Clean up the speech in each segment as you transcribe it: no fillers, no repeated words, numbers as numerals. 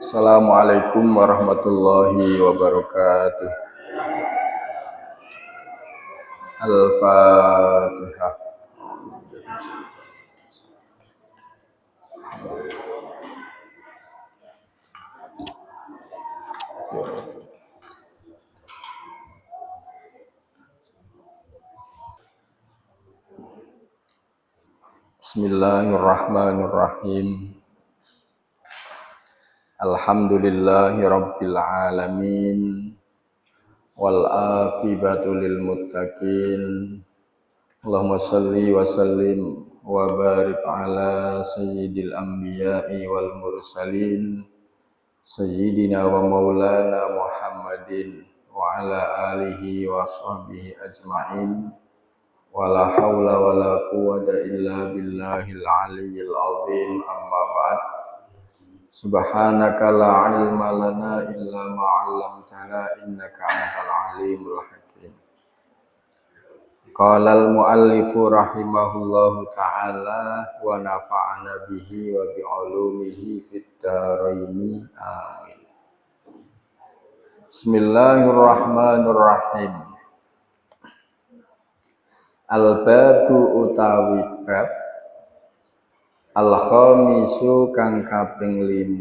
Assalamualaikum warahmatullahi wabarakatuh. Al-Fatihah. Bismillahirrahmanirrahim. Alhamdulillahi rabbil alamin. Wal aqibatu lil muttaqin. Allahumma salli wa sallim wa barik ala sayyidil anbiya'i wal mursalin sayyidina wa maulana Muhammadin wa ala alihi wa sahbihi ajma'in. Wala haula wala quwwata illa billahil aliyyil azim. Amma ba'd. Subhanaka la ilma lana illa ma 'allamtana innaka antal alimul hakim. Qala al muallifu rahimahullahu ta'ala wa nafa'ana bihi wa bi 'ulumihi fid dharain amin. Bismillahirrahmanirrahim. Al-babu utawi bab al-khamisu kang kaping 5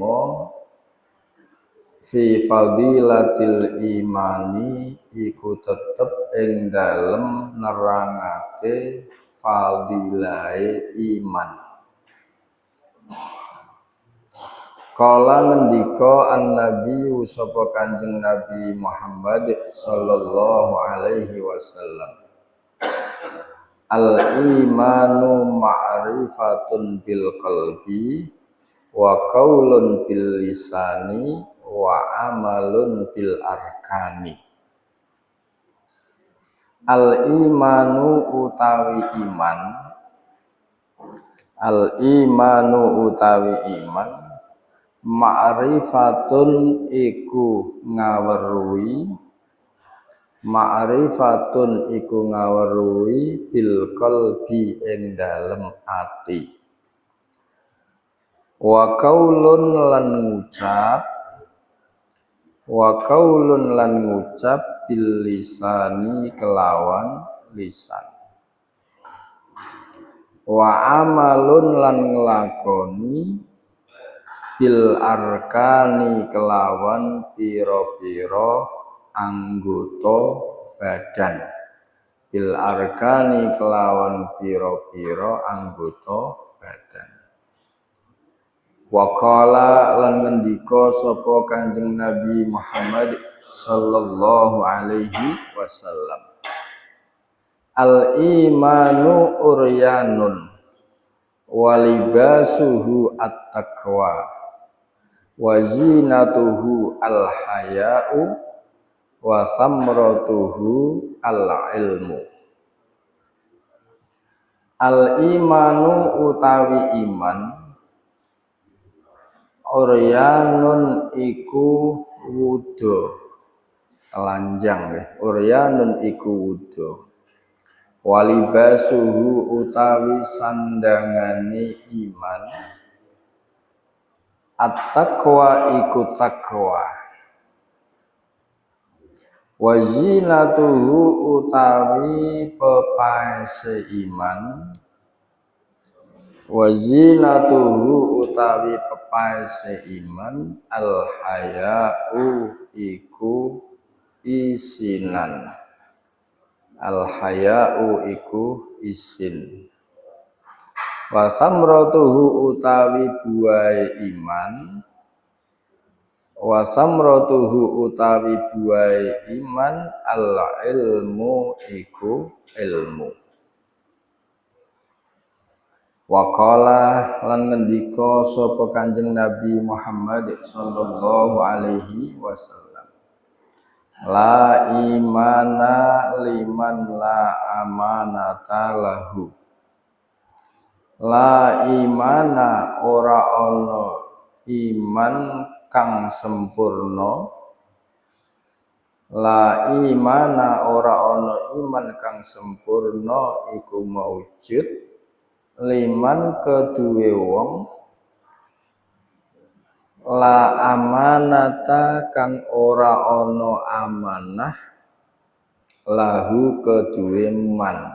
fi fadilatil imani iku tetep ing dalem nerangake fadilahe iman. Kala ngendika an-nabi sapa Kanjeng Nabi Muhammad sallallahu alaihi wasallam, al-imanu ma'rifatun bil qalbi wa qaulun bil lisani wa amalun bil arkani. Al-imanu utawi iman, al-imanu utawi iman, ma'rifatun iku ngaweruhi, ma'rifatun iku ngaweruhi bil qalbi ing dalem ati, wa qaulun lan ngucap, wa qaulun lan ngucap bil lisani kelawan lisan, wa amalun lan nglakoni bil arkani kelawan pira-pira anggota badan, bil arkani kelawan pira-pira anggota badan. Wa qala lan ngendika sapa Kanjeng Nabi Muhammad sallallahu alaihi wasallam, al imanu uryanun wa libasuhu at-taqwa wa zinatuhu al-haya'u wa samratuhu al-ilmu. Al-imanu utawi iman, uryanun iku wudo, telanjang, uryanun iku wudo, walibasuhu utawi sandangane iman, at-taqwa iku taqwa, wa zinatuhu utawi pepaese iman, wa zinatuhu utawi pepaese iman, al-haya'u iku isinan, al-haya'u iku isin, wa samratuhu utawi buahe iman, wa samratuhu utawi buahe iman, al-ilmu iku ilmu. Wa qala lan ngendika sapa Kanjeng Nabi Muhammad sallallahu alaihi wasallam, la imana liman la amanata lahu. La imana ora ana iman kang sempurna, la imana ora ana iman kang sempurna iku maujud liman keduwe wong, La amanata kang ora ana amanah lahu kedue man.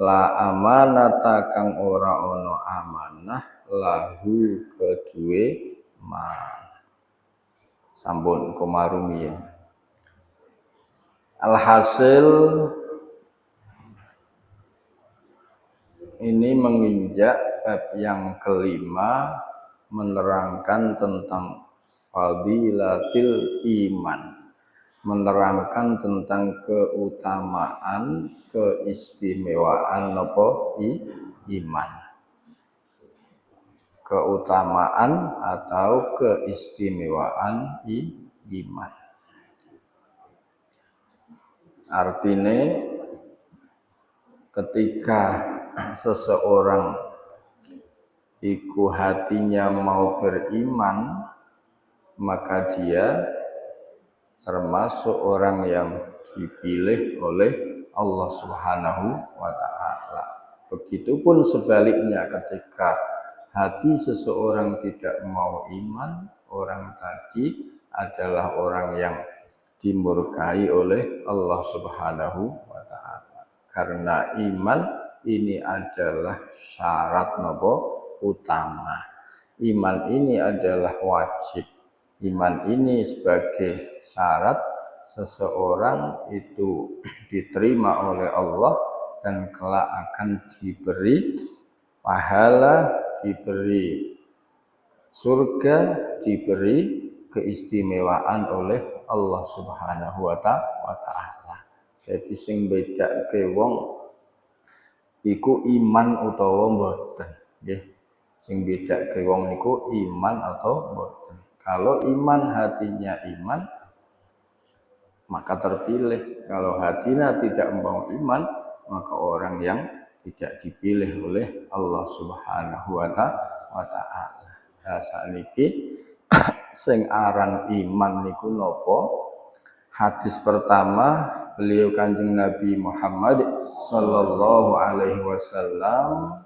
La amanata kang ora ana amanah lahu kedue man. Sampun komarumiyin. Alhasil ini menginjak bab yang kelima, menerangkan tentang fadilatil iman, menerangkan tentang keutamaan, keistimewaan iman, keutamaan atau keistimewaan iman. Artinya ketika seseorang iku hatinya mau beriman, maka dia termasuk orang yang dipilih oleh Allah Subhanahu wa ta'ala. Begitupun sebaliknya, ketika hati seseorang tidak mau iman, orang tadi adalah orang yang dimurkai oleh Allah Subhanahu wa ta'ala. Karena iman ini adalah syarat utama. Iman ini adalah wajib. Iman ini sebagai syarat seseorang itu diterima oleh Allah dan kelak akan diberi pahala, diberi surga, diberi keistimewaan oleh Allah Subhanahu wa ta'ala. Jadi sing bedake wong iku iman utawa mboten, nggih. Sing bedake wong niku iman atau mboten. Kalau iman hatinya iman, maka terpilih. Kalau hatinya tidak mau iman, maka orang yang tidak dipilih oleh Allah Subhanahu wa ta'ala. Nah, sakniki sing aran iman niku napa? Hadis pertama, beliau Kanjeng Nabi Muhammad sallallahu alaihi wasallam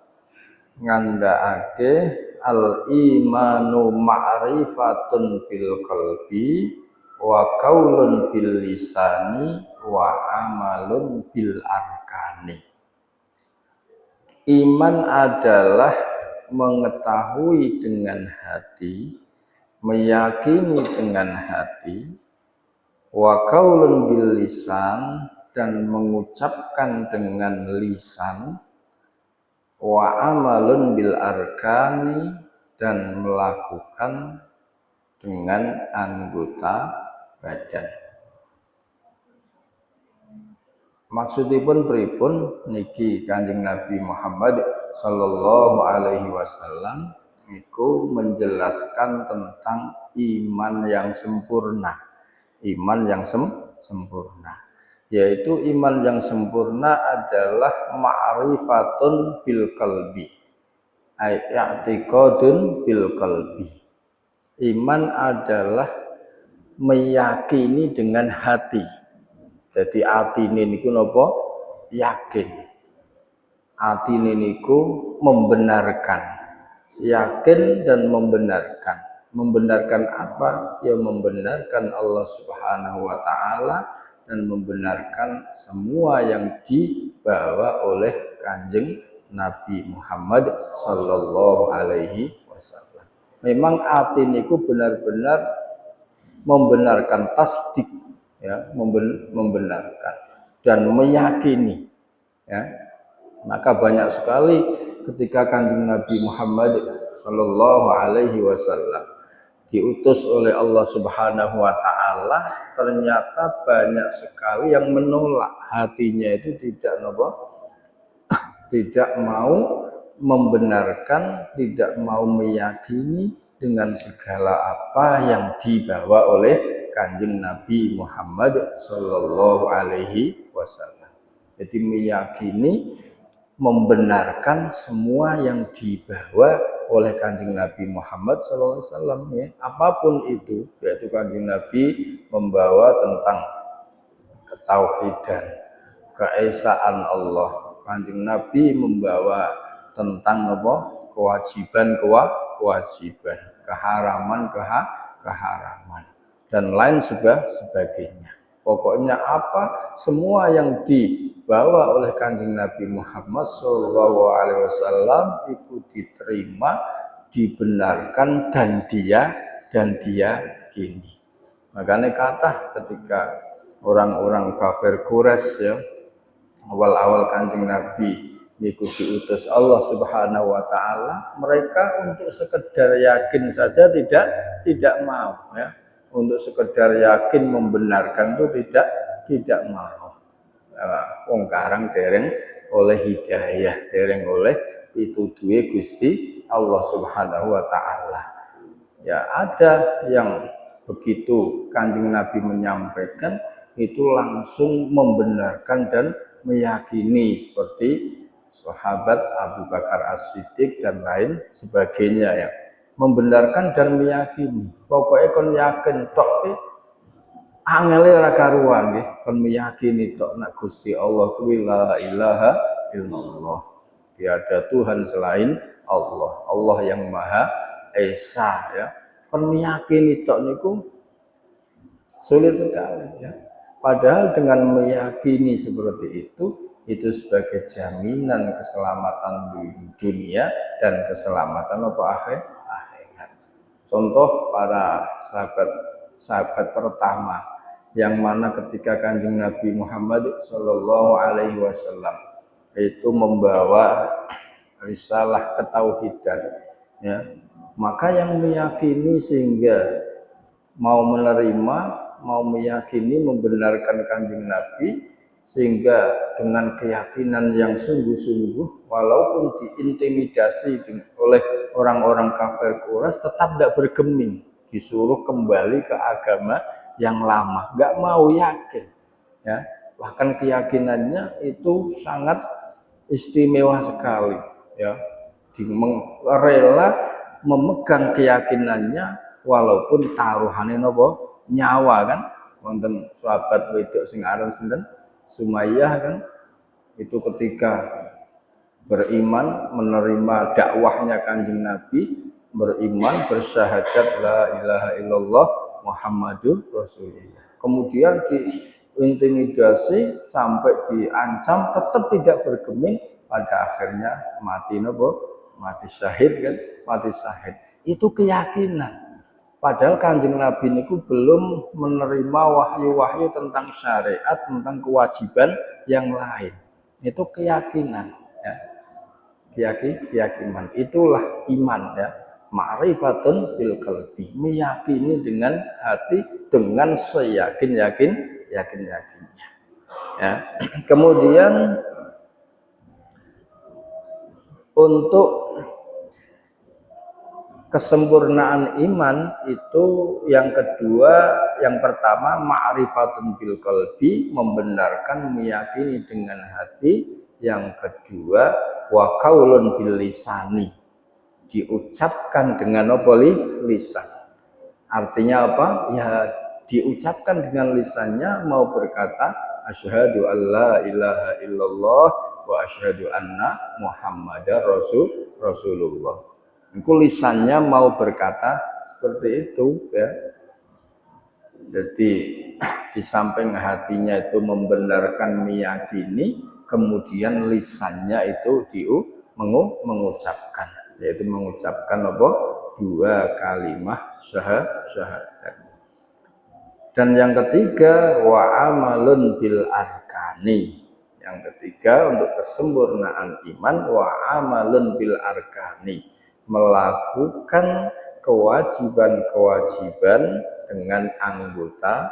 ngandhakake al imanu ma'rifatun bil qalbi wa qaulun bil lisani wa amalun bil arkani. Iman adalah mengetahui dengan hati, meyakini dengan hati, wa qaulun bil lisan, dan mengucapkan dengan lisan, wa amalun bil arkani, dan melakukan dengan anggota badan. Maksudipun pripun niki Kanjeng Nabi Muhammad sallallahu alaihi wasallam iku menjelaskan tentang iman yang sempurna. Iman yang sempurna, yaitu iman yang sempurna adalah ma'rifatun bil qalbi, i'tiqadun bil qalbi. Iman adalah meyakini dengan hati. Jadi atine niku napa? Yakin. Atine niku membenarkan. Yakin dan membenarkan. Membenarkan apa? Ya membenarkan Allah Subhanahu wa ta'ala dan membenarkan semua yang dibawa oleh Kanjeng Nabi Muhammad sallallahu alaihi wasallam. Memang ati niku benar-benar membenarkan, tasdik, ya, membenarkan dan meyakini, ya. Maka banyak sekali ketika Kanjeng Nabi Muhammad sallallahu alaihi wasallam diutus oleh Allah Subhanahu wa ta'ala, ternyata banyak sekali yang menolak. Hatinya itu tidak mau membenarkan, tidak mau meyakini dengan segala apa yang dibawa oleh Kanjeng Nabi Muhammad sallallahu alaihi wasallam. Jadi meyakini, membenarkan semua yang dibawa oleh Kanjeng Nabi Muhammad SAW, ya, apapun itu, yaitu Kanjeng Nabi membawa tentang ketauhidan, keesaan Allah. Kanjeng Nabi membawa tentang apa? Kewajiban. keharaman dan lain sebagainya. Pokoknya apa semua yang dibawa oleh Kanjeng Nabi Muhammad SAW itu diterima, dibenarkan dan dia gini. Makanya kata ketika orang-orang kafir Quraisy ya awal-awal Kanjeng Nabi itu diutus Allah Subhanahu wa taala, mereka untuk sekedar yakin saja tidak mau ya. Untuk sekedar yakin membenarkan itu tidak mau. Wong karang dereng oleh hidayah, dereng oleh pituduhe Gusti Allah Subhanahu wa taala. Ya ada yang begitu Kanjeng Nabi menyampaikan itu langsung membenarkan dan meyakini seperti sahabat Abu Bakar As-Siddiq dan lain sebagainya ya. Membenarkan dan meyakini. Pokoknya kon yakin tok angele ora karuan nggih, kon meyakini tok nak Gusti Allah kuwi la ilaha illallah. Tiada Tuhan selain Allah. Allah yang Maha Esa ya. Kon meyakini tok niku sulit sekali ya. Padahal dengan meyakini seperti itu sebagai jaminan keselamatan dunia dan keselamatan akhirat. Contoh para sahabat pertama yang mana ketika Kanjeng Nabi Muhammad Shallallahu Alaihi Wasallam itu membawa risalah ketauhidan, ya, maka yang meyakini sehingga mau menerima, mau meyakini, membenarkan Kanjeng Nabi sehingga dengan keyakinan yang sungguh-sungguh walaupun diintimidasi oleh orang-orang kafir Quraisy tetap tidak bergeming, disuruh kembali ke agama yang lama, nggak mau yakin ya. Bahkan keyakinannya itu sangat istimewa sekali ya, rela memegang keyakinannya walaupun taruhannya nopo nyawa kan. Wonten sahabat wedok sing aran sinten Sumayyah kan, itu ketika beriman menerima dakwahnya Kanjeng Nabi, beriman bersyahadat la ilaha illallah Muhammadur Rasulullah, kemudian diintimidasi sampai diancam tetap tidak bergeming, pada akhirnya mati nopo, mati syahid kan, mati syahid. Itu keyakinan. Padahal Kanjeng Nabi niku belum menerima wahyu-wahyu tentang syariat, tentang kewajiban yang lain. Itu keyakinan ya. Keyakinan itulah iman ya. Ma'rifatun bil qalbi, meyakini dengan hati dengan seyakin-yakinnya. Ya. Kemudian untuk kesempurnaan iman itu yang kedua, yang pertama ma'rifatun bil qalbi, membenarkan meyakini dengan hati. Yang kedua wa qaulun bil lisani, diucapkan dengan lisan. Artinya apa? Ya diucapkan dengan lisannya, mau berkata asyhadu alla ilaha illallah wa asyhadu anna muhammadar rasulullah. Itu lisannya mau berkata seperti itu ya. Jadi di samping hatinya itu membenarkan, meyakini, kemudian lisannya itu mengucapkan, yaitu mengucapkan apa? Dua kalimat syahadat. Dan yang ketiga wa amalun bil arkani. Yang ketiga untuk kesempurnaan iman wa amalun bil arkani, melakukan kewajiban-kewajiban dengan anggota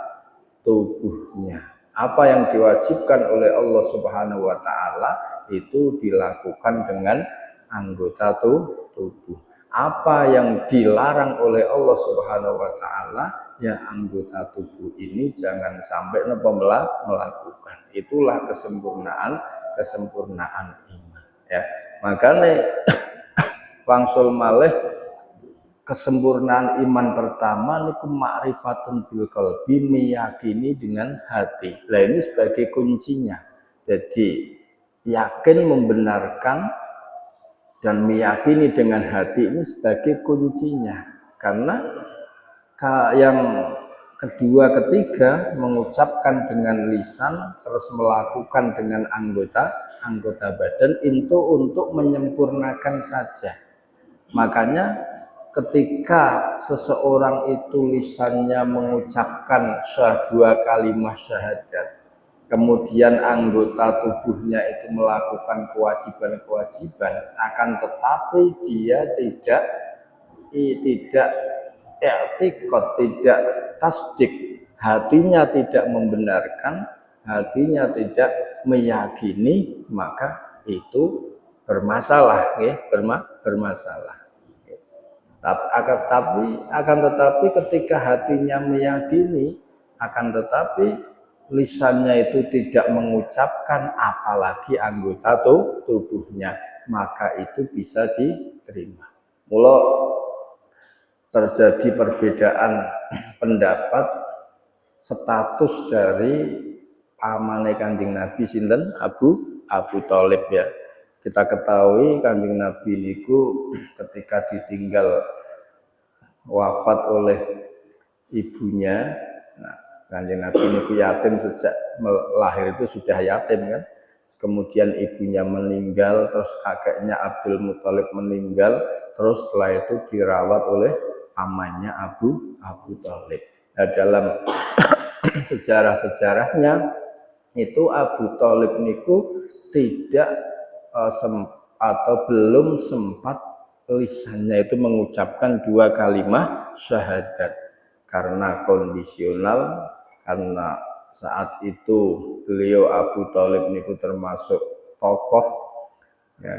tubuhnya. Apa yang diwajibkan oleh Allah Subhanahu wa taala itu dilakukan dengan anggota tubuh. Apa yang dilarang oleh Allah Subhanahu wa taala, ya anggota tubuh ini jangan sampai melakukan. Itulah kesempurnaan iman ya. Makanya wangsul malih kesempurnaan iman pertama niku ma'rifatun bil qalbi, meyakini dengan hati. Nah ini sebagai kuncinya. Jadi yakin, membenarkan dan meyakini dengan hati ini sebagai kuncinya. Karena yang kedua, ketiga mengucapkan dengan lisan terus melakukan dengan anggota badan itu untuk menyempurnakan saja. Makanya ketika seseorang itu lisannya mengucapkan dua kalimat syahadat, kemudian anggota tubuhnya itu melakukan kewajiban-kewajiban, akan tetapi dia tidak i'tikad, tidak tasdik, hatinya tidak membenarkan, hatinya tidak meyakini, maka itu bermasalah, ya, bermasalah. Akan tetapi ketika hatinya meyakini, akan tetapi lisannya itu tidak mengucapkan, apalagi anggota tubuhnya, maka itu bisa diterima. Mula terjadi perbedaan pendapat status dari pamane Kanjeng Nabi sinten Abu Thalib, ya. Kita ketahui Kanjeng Nabi niku ketika ditinggal wafat oleh ibunya. Nah, Kanjeng Nabi niku yatim sejak lahir, itu sudah yatim kan. Kemudian ibunya meninggal, terus kakeknya Abdul Muthalib meninggal, terus setelah itu dirawat oleh pamannya Abu Thalib. Nah, dalam sejarah-sejarahnya itu Abu Thalib niku tidak atau belum sempat lisannya itu mengucapkan dua kalimat syahadat karena kondisional, karena saat itu beliau Abu Thalib niku termasuk tokoh, ya,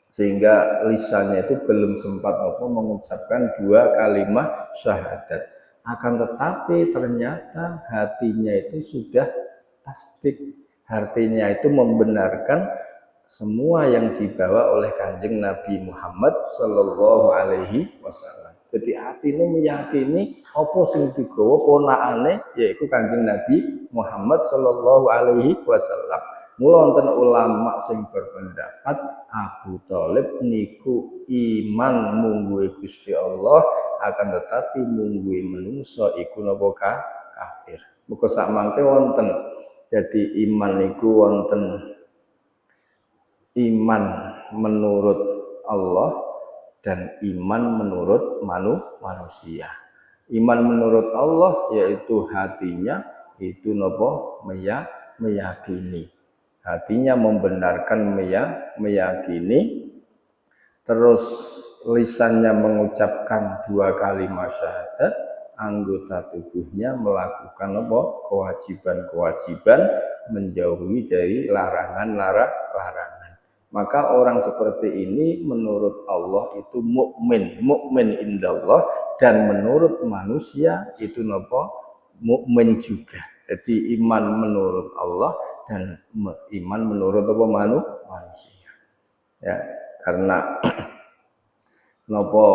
sehingga lisannya itu belum sempat mengucapkan dua kalimat syahadat. Akan tetapi ternyata hatinya itu sudah tasdik, hatinya itu membenarkan semua yang dibawa oleh Kanjeng Nabi Muhammad Sallallahu Alaihi Wasallam. Jadi hati ini meyakini apa sing digawa ponakane yaitu Kanjeng Nabi Muhammad Sallallahu Alaihi Wasallam. Mula wonten ulama sing berpendapat Abu Thalib niku iman mungguhe Gusti Allah, akan tetapi mungguhe menungso iku napa kafir. Muga sak mangke wonten. Jadi iman niku wonten iman menurut Allah dan iman menurut manusia. Iman menurut Allah yaitu hatinya itu napa meyakini. Hatinya membenarkan meyakini, terus lisannya mengucapkan dua kalimat syahadat, anggota tubuhnya melakukan apa? Kewajiban-kewajiban, menjauhi dari larangan-larangan. Maka orang seperti ini menurut Allah itu mukmin indallah, dan menurut manusia itu napa? Mukmin juga. Jadi iman menurut Allah dan iman menurut apa? Manusia. Ya, karena napa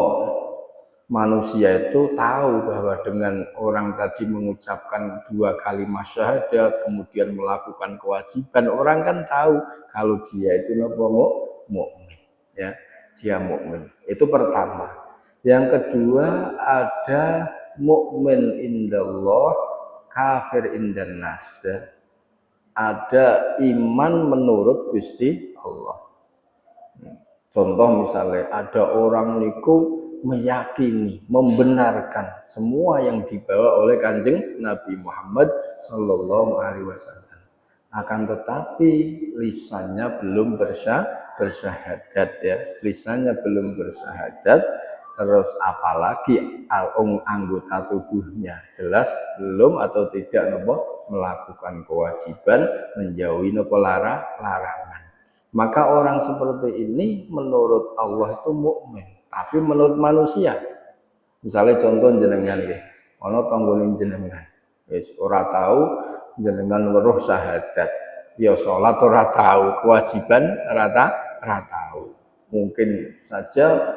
manusia itu tahu bahwa dengan orang tadi mengucapkan dua kalimat syahadat kemudian melakukan kewajiban, orang kan tahu kalau dia itu napa mukmin, ya, dia mukmin. Itu pertama. Yang kedua ada mukmin indallah, kafir indannas, ya. Ada iman menurut Gusti Allah. Contoh misalnya ada orang niku meyakini, membenarkan semua yang dibawa oleh Kanjeng Nabi Muhammad Sallallahu Alaihi Wasallam. Akan tetapi lisannya belum bersyahadat, ya, lisannya belum bersyahadat. Terus apalagi anggota tubuhnya jelas belum atau tidak melakukan kewajiban, menjauhi larangan. Maka orang seperti ini menurut Allah itu mukmin, tapi menurut manusia, misalnya contoh jenengan nggih, ana tanggane jenengan, wis ora tahu jenengan weruh syahadat, ya salat ora tahu, kewajiban ora tahu. Mungkin saja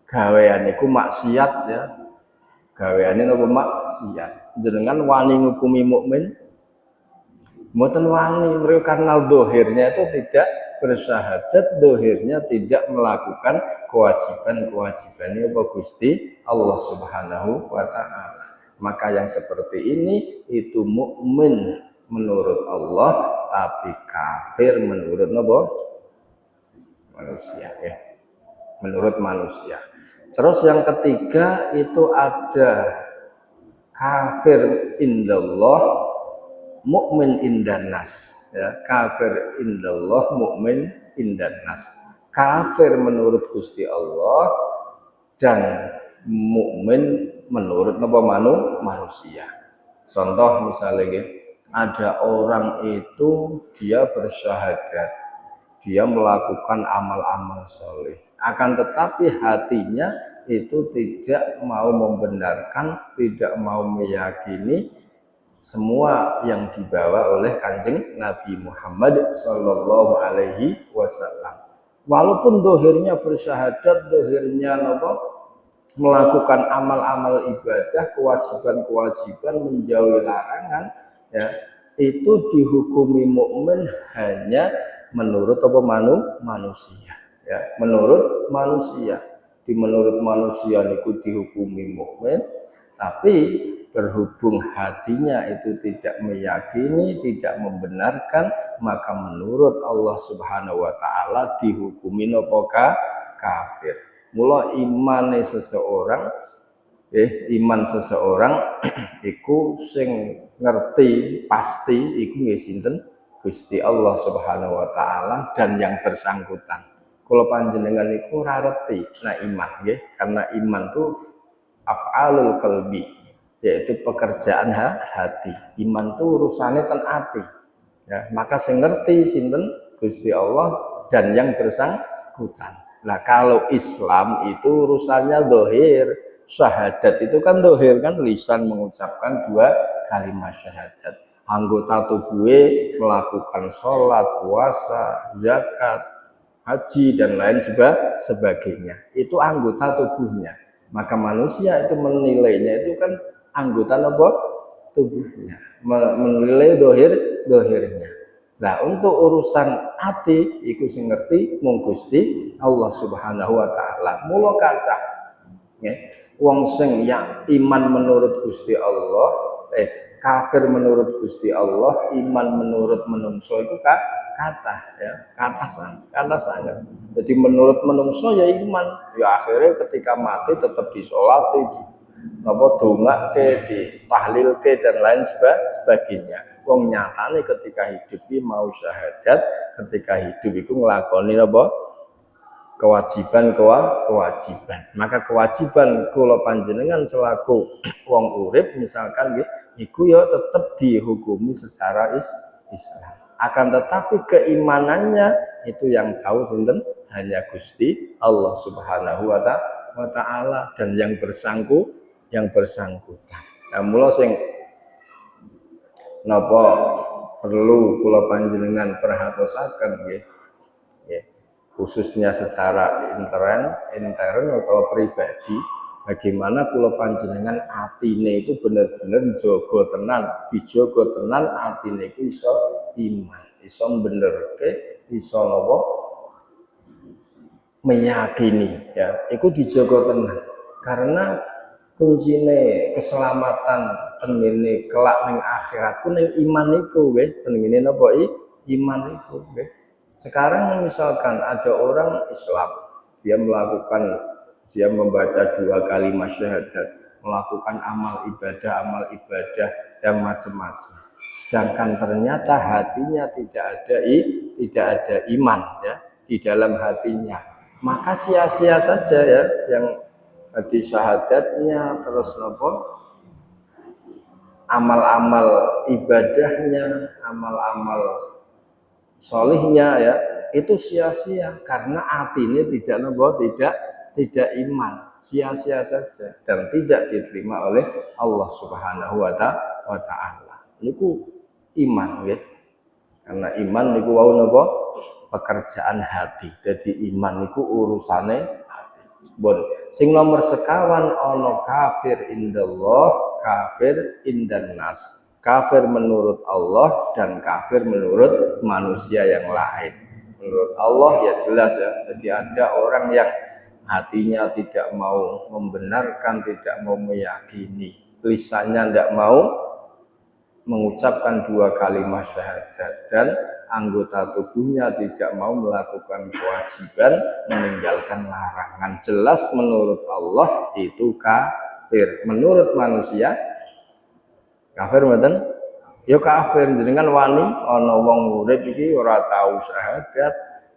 gawean iku maksiat, ya. Gaweane napa maksiat. Jenengan wani ngukumi mukmin? Mboten wani, mereka karena dohirnya itu bersyahadat dohirnya tidak melakukan kewajiban-kewajibannya apa Gusti Allah Subhanahu wa taala. Maka yang seperti ini itu mukmin menurut Allah tapi kafir menurut manusia ya. Menurut manusia. Terus yang ketiga itu ada kafir indallah, mukmin indannas ya. Kafir indallah, mukmin indannas. Kafir menurut Gusti Allah dan mukmin menurut manusia. Contoh misalnya ada orang itu dia bersyahadat, dia melakukan amal-amal soleh, akan tetapi hatinya itu tidak mau membenarkan, tidak mau meyakini semua yang dibawa oleh Kanjeng Nabi Muhammad Sallallahu Alaihi Wasallam. Walaupun dohirnya bersyahadat, dohirnya melakukan amal-amal ibadah, kewajiban-kewajiban, menjauhi larangan, ya itu dihukumi mukmin hanya menurut manusia, ya menurut manusia. Menurut manusia niku dihukumi mukmin, tapi berhubung hatinya itu tidak meyakini, tidak membenarkan, maka menurut Allah Subhanahu wa taala dihukumi kafir. Mula imane seseorang iman seseorang iku sing ngerti pasti iku nggih sinten Gusti Allah Subhanahu wa taala dan yang bersangkutan. Kalau panjenengan iku ora ngerti nah iman nggih, karena iman itu af'alul qalbi, yaitu pekerjaan hati. Iman itu urusannya ten ati. Ya, maka sing ngerti sinten Gusti Allah dan yang bersangkutan. Nah kalau Islam itu urusannya dohir, syahadat itu kan dohir kan, lisan mengucapkan dua kalimat syahadat. Anggota tubuhnya melakukan sholat, puasa, zakat, haji dan lain sebagainya. Itu anggota tubuhnya. Maka manusia itu menilainya itu kan anggota tubuhnya, menilai dohirnya. Nah untuk urusan hati iku sing ngerti mung Gusti Allah Subhanahu wa taala. Mula kathah nggih wong sing ya iman menurut Gusti Allah, kafir menurut Gusti Allah, iman menurut menungso iku kathah ya, kathah sangat. Jadi menurut menungso ya iman, ya akhirnya ketika mati tetap disolati, dongake, ditahlilke dan lain sebagainya. Wong nyatane ketika hidup iki mau syahadat, ketika hidup iku nglakoni kewajiban. Maka kewajiban kula panjenengan selaku wong urip misalkan nggih iku ya tetep dihukumi secara Islam. Akan tetapi keimanannya itu yang tahu sinten hanya Gusti Allah Subhanahu wa taala dan yang bersangkutan. Nah mula sing napa perlu kula panjenengan perhatosaken nggih, khususnya secara intern atau pribadi, bagaimana kula panjenengan atine itu bener-bener jaga tenan, dijaga tenan atine iku iso iman, iso benerke, iso napa meyakini ya, iku dijaga tenan. Karena kuncine keselamatan tengene kelak ning akhirat ku ning iman iku nggih, tengene napa iman iku nggih. Sekarang misalkan ada orang Islam, dia membaca dua kalimat syahadat, melakukan amal ibadah yang macam-macam. Sedangkan ternyata hatinya tidak ada iman ya di dalam hatinya. Maka sia-sia saja ya yang hati syahadatnya, terus amal-amal ibadahnya, amal-amal solihnya ya itu sia-sia karena hatinya tidak iman, sia-sia saja dan tidak diterima oleh Allah Subhanahu wa taala. Niku iman ya. Karena iman niku wau napa pekerjaan hati. Jadi iman niku urusane hati. Bon, sing nomor sekawan ana kafir indallah, kafir indannas. Kafir menurut Allah dan kafir menurut manusia yang lain. menurut Allah ya jelas ya. Jadi ada orang yang hatinya tidak mau membenarkan, tidak mau meyakini, lisannya tidak mau mengucapkan dua kalimat syahadat, dan anggota tubuhnya tidak mau melakukan kewajiban, meninggalkan larangan. Jelas menurut Allah itu kafir. Menurut manusia kafir mboten? Ya kafir. Jenengan wani ana wong urip iki ora tahu syahadat,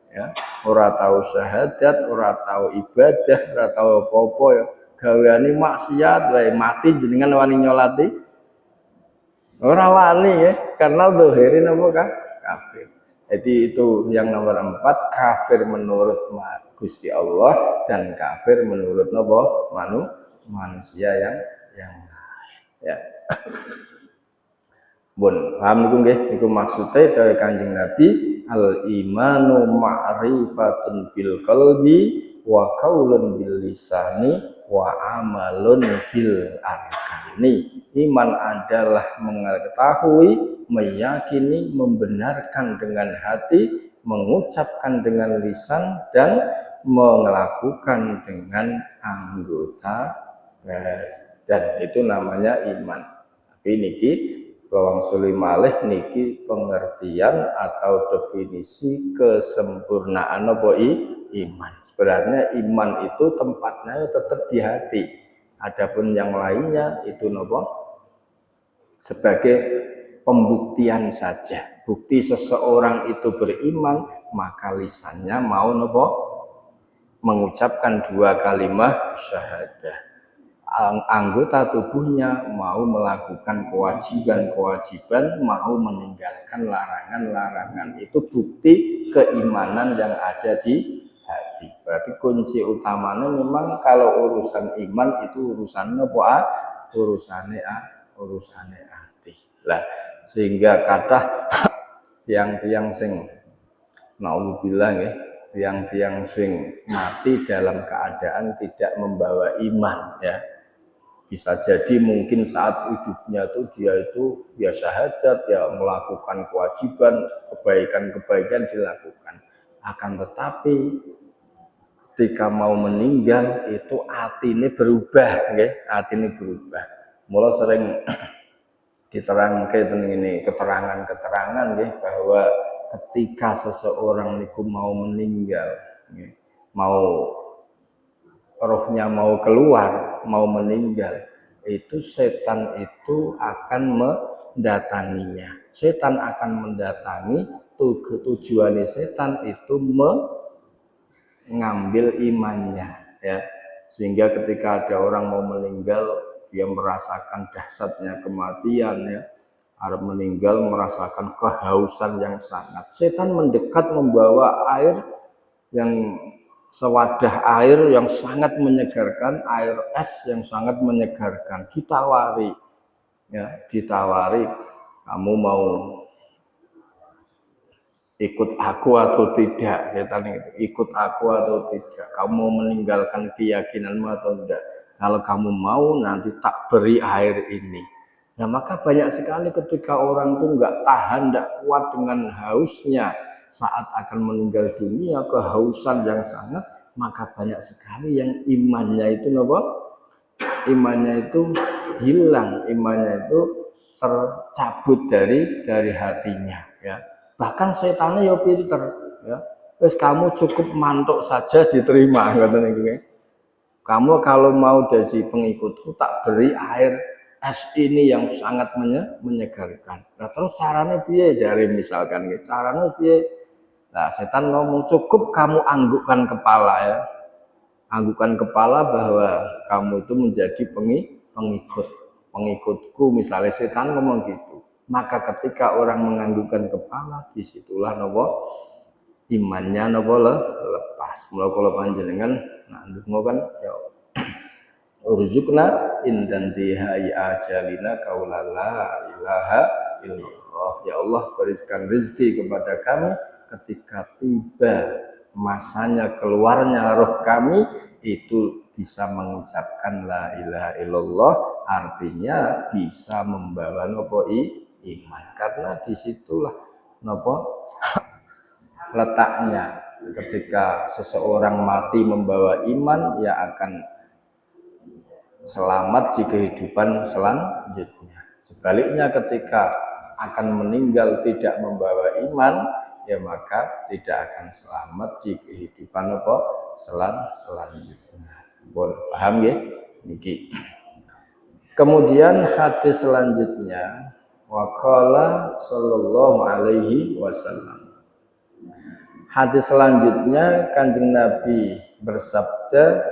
ya, ora tahu syahadat, ora tahu ibadah, ora tahu apa-apa ya. Gaweane maksiat wae, mati jenengan wani nyolati? Ora wani ya, karena dohirin apa kafir. Jadi itu yang nomor 4, kafir menurut Gusti Allah dan kafir menurut manusia yang lain. Ya. Bun, paham niku nggih? Niku maksude dari Kanjeng Nabi, al imanu ma'rifatun bil qalbi wa qaulun bil lisani wa amalun bil arkani. Iman adalah mengetahui, meyakini, membenarkan dengan hati, mengucapkan dengan lisan, dan melakukan dengan anggota badan. Itu namanya iman. Tapi niki Bawang Sulimalih niki pengertian atau definisi kesempurnaan apa iman. Sebenarnya iman itu tempatnya tetap di hati. Adapun yang lainnya itu nopo sebagai pembuktian saja. Bukti seseorang itu beriman, maka lisannya mau nopo mengucapkan dua kalimat syahadah. Anggota tubuhnya mau melakukan kewajiban-kewajiban, mau meninggalkan larangan-larangan. Itu bukti keimanan yang ada di hati. Berarti kunci utamanya memang kalau urusan iman itu urusannya apa? Urusannya hati. Lah, sehingga kata tiang-tiang sing naudzubillah nggih, tiang-tiang sing mati dalam keadaan tidak membawa iman ya. Bisa jadi mungkin saat hidupnya dia itu ya syahadat, ya melakukan kewajiban, kebaikan-kebaikan dilakukan. Akan tetapi ketika mau meninggal itu hati ini berubah, hati ini berubah. Mula sering diterangkan ini keterangan-keterangan bahwa ketika seseorang itu mau meninggal, mau rohnya mau keluar, mau meninggal, itu setan itu akan mendatanginya. Setan akan mendatangi, tujuannya setan itu mengambil imannya ya. Sehingga ketika ada orang mau meninggal, dia merasakan dahsyatnya kematian ya. Arab meninggal merasakan kehausan yang sangat. Setan mendekat membawa air yang sewadah air yang sangat menyegarkan, air es yang sangat menyegarkan, ditawari kamu mau ikut aku atau tidak, setan ikut aku atau tidak, kamu mau meninggalkan keyakinanmu atau tidak, kalau kamu mau nanti tak beri air ini. Nah maka banyak sekali ketika orang itu nggak tahan, nggak kuat dengan hausnya saat akan meninggal dunia, kehausan yang sangat, maka banyak sekali yang imannya itu imannya itu hilang, imannya itu tercabut dari hatinya ya. Bahkan setannya ya pinter ya, terus kamu cukup mantuk saja diterima kamu kalau mau jadi pengikutku tak beri air es ini yang sangat menyegarkan. Nah terus caranya piye jari misalkan caranya piye? Nah setan ngomong cukup kamu anggukkan kepala ya. Anggukkan kepala bahwa kamu itu menjadi pengikutku, misalnya setan ngomong gitu. Maka ketika orang menganggukkan kepala, disitulah imannya lepas. Mula kula panjenengan ndonga kan ya urzukna indantihai ajalina qaula la ilaha illallah. Ya Allah, berikan rezeki kepada kami ketika tiba masanya keluarnya roh kami itu bisa mengucapkan la ilaha illallah, artinya bisa membawa iman, karena disitulah letaknya. Ketika seseorang mati membawa iman, ya akan selamat di kehidupan selanjutnya. Sebaliknya ketika akan meninggal tidak membawa iman, ya maka tidak akan selamat di kehidupan apa selanjutnya. Paham ya? Niki. Kemudian hadis selanjutnya, waqala sallallahu alaihi wasallam. Hadis selanjutnya Kanjeng Nabi bersabda,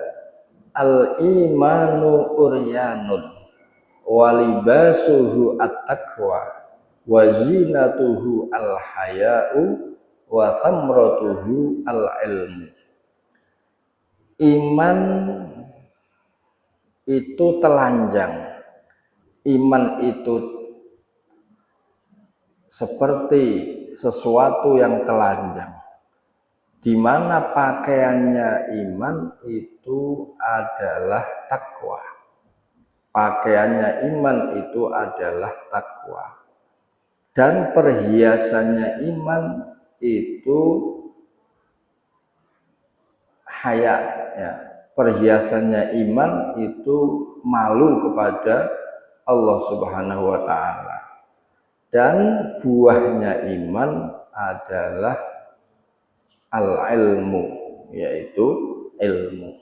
al-imanu uryanun walibasuhu at-taqwa wa zinatuhu al-haya'u wa thamratuhu al-ilmu. Iman itu telanjang. Iman itu seperti sesuatu yang telanjang, di mana pakaiannya iman itu adalah takwa. Pakaiannya iman itu adalah takwa. Dan perhiasannya iman itu haya, ya. Perhiasannya iman itu malu kepada Allah Subhanahu wa taala. Dan buahnya iman adalah al-ilmu, yaitu ilmu.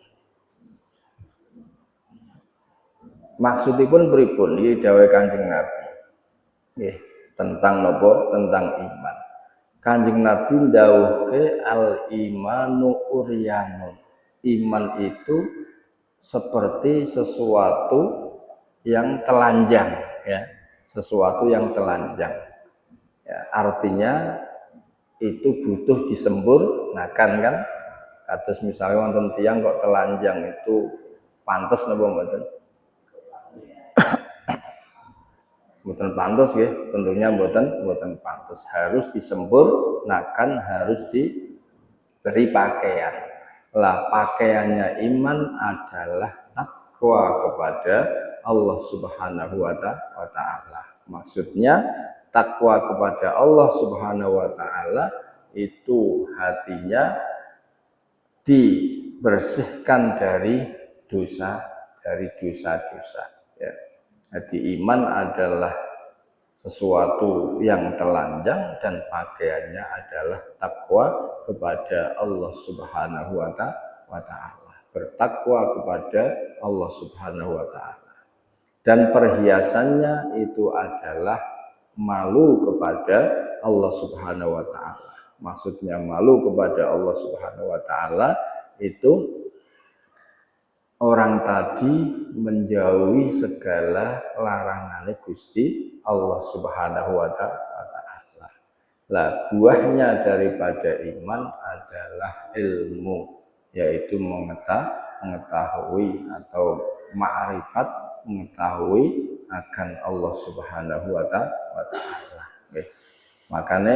Maksudipun pripun iki dawuh Kanjeng Nabi? Nggih, tentang napa? Tentang iman. Kanjeng Nabi ndawuhke al-imanu uryanun. Iman itu seperti sesuatu yang telanjang, ya. Sesuatu yang telanjang. Ya, artinya itu butuh disempurnakan kan. Kados misalnya wonten tiyang kok telanjang itu pantes napa mboten? Mboten pantes nggih, tentunya mboten pantes. Harus disempurnakan, harus diberi pakaian. Lah pakaiannya iman adalah takwa kepada Allah Subhanahu wa taala. Maksudnya takwa kepada Allah Subhanahu wa taala itu hatinya dibersihkan dari dosa, ya. Jadi iman adalah sesuatu yang telanjang dan pakaiannya adalah takwa kepada Allah Subhanahu wa taala. Bertakwa kepada Allah Subhanahu wa taala. Dan perhiasannya itu adalah malu kepada Allah Subhanahu wa taala. Maksudnya malu kepada Allah Subhanahu wa taala itu orang tadi menjauhi segala larangan Gusti Allah Subhanahu wa taala. Lah buahnya daripada iman adalah ilmu, yaitu mengetahui atau ma'rifat, mengetahui akan Allah Subhanahu wa taala. Nggih. Makane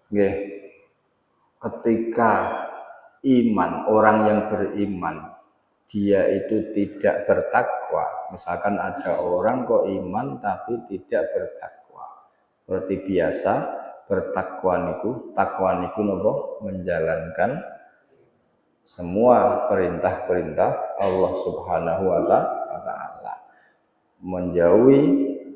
nggih, ketika iman, orang yang beriman dia itu tidak bertakwa. Misalkan ada orang kok iman tapi tidak bertakwa. Seperti biasa takwa niku napa? Menjalankan semua perintah-perintah Allah Subhanahu wa taala.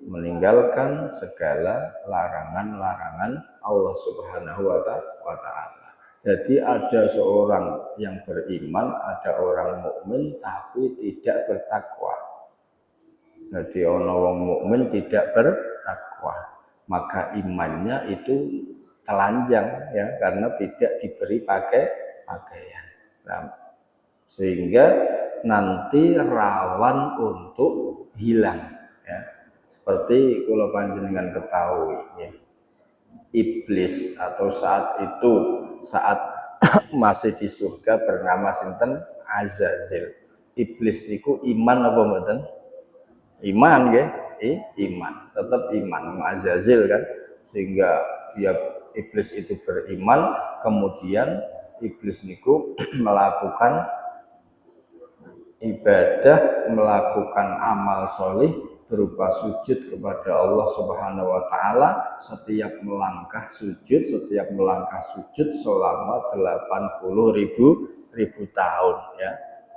Meninggalkan segala larangan-larangan Allah Subhanahu wa taala. Jadi ada seorang yang beriman, ada orang mukmin tapi tidak bertakwa. Jadi orang wong mukmin tidak bertakwa, maka imannya itu telanjang, ya, karena tidak diberi pakaian. Nah, sehingga nanti rawan untuk hilang, ya. Seperti kalau panjenengan ketahui, ya. Iblis atau saat masih di surga bernama sinten Azazil. Iblis niku iman apa mboten? Iman nggih, iman, tetap iman Azazil kan, sehingga iblis itu beriman, kemudian iblis niku melakukan ibadah, melakukan amal solih berupa sujud kepada Allah Subhanahu wa taala setiap melangkah sujud selama 80.000 tahun ya.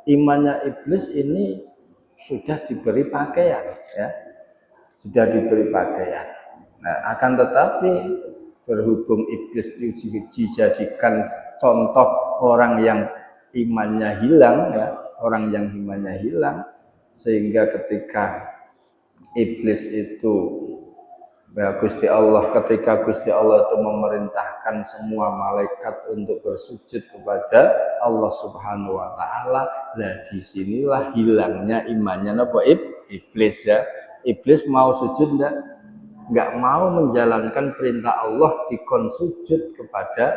Imannya iblis ini sudah diberi pakaian ya. Sudah diberi pakaian. Nah, akan tetapi berhubung iblis dijadikan contoh orang yang imannya hilang ya, orang yang imannya hilang, sehingga ketika iblis itu ya ketika Gusti Allah itu memerintahkan semua malaikat untuk bersujud kepada Allah Subhanahu wa taala, lah disinilah hilangnya imannya iblis ya. Iblis mau sujud enggak mau menjalankan perintah Allah dikon sujud kepada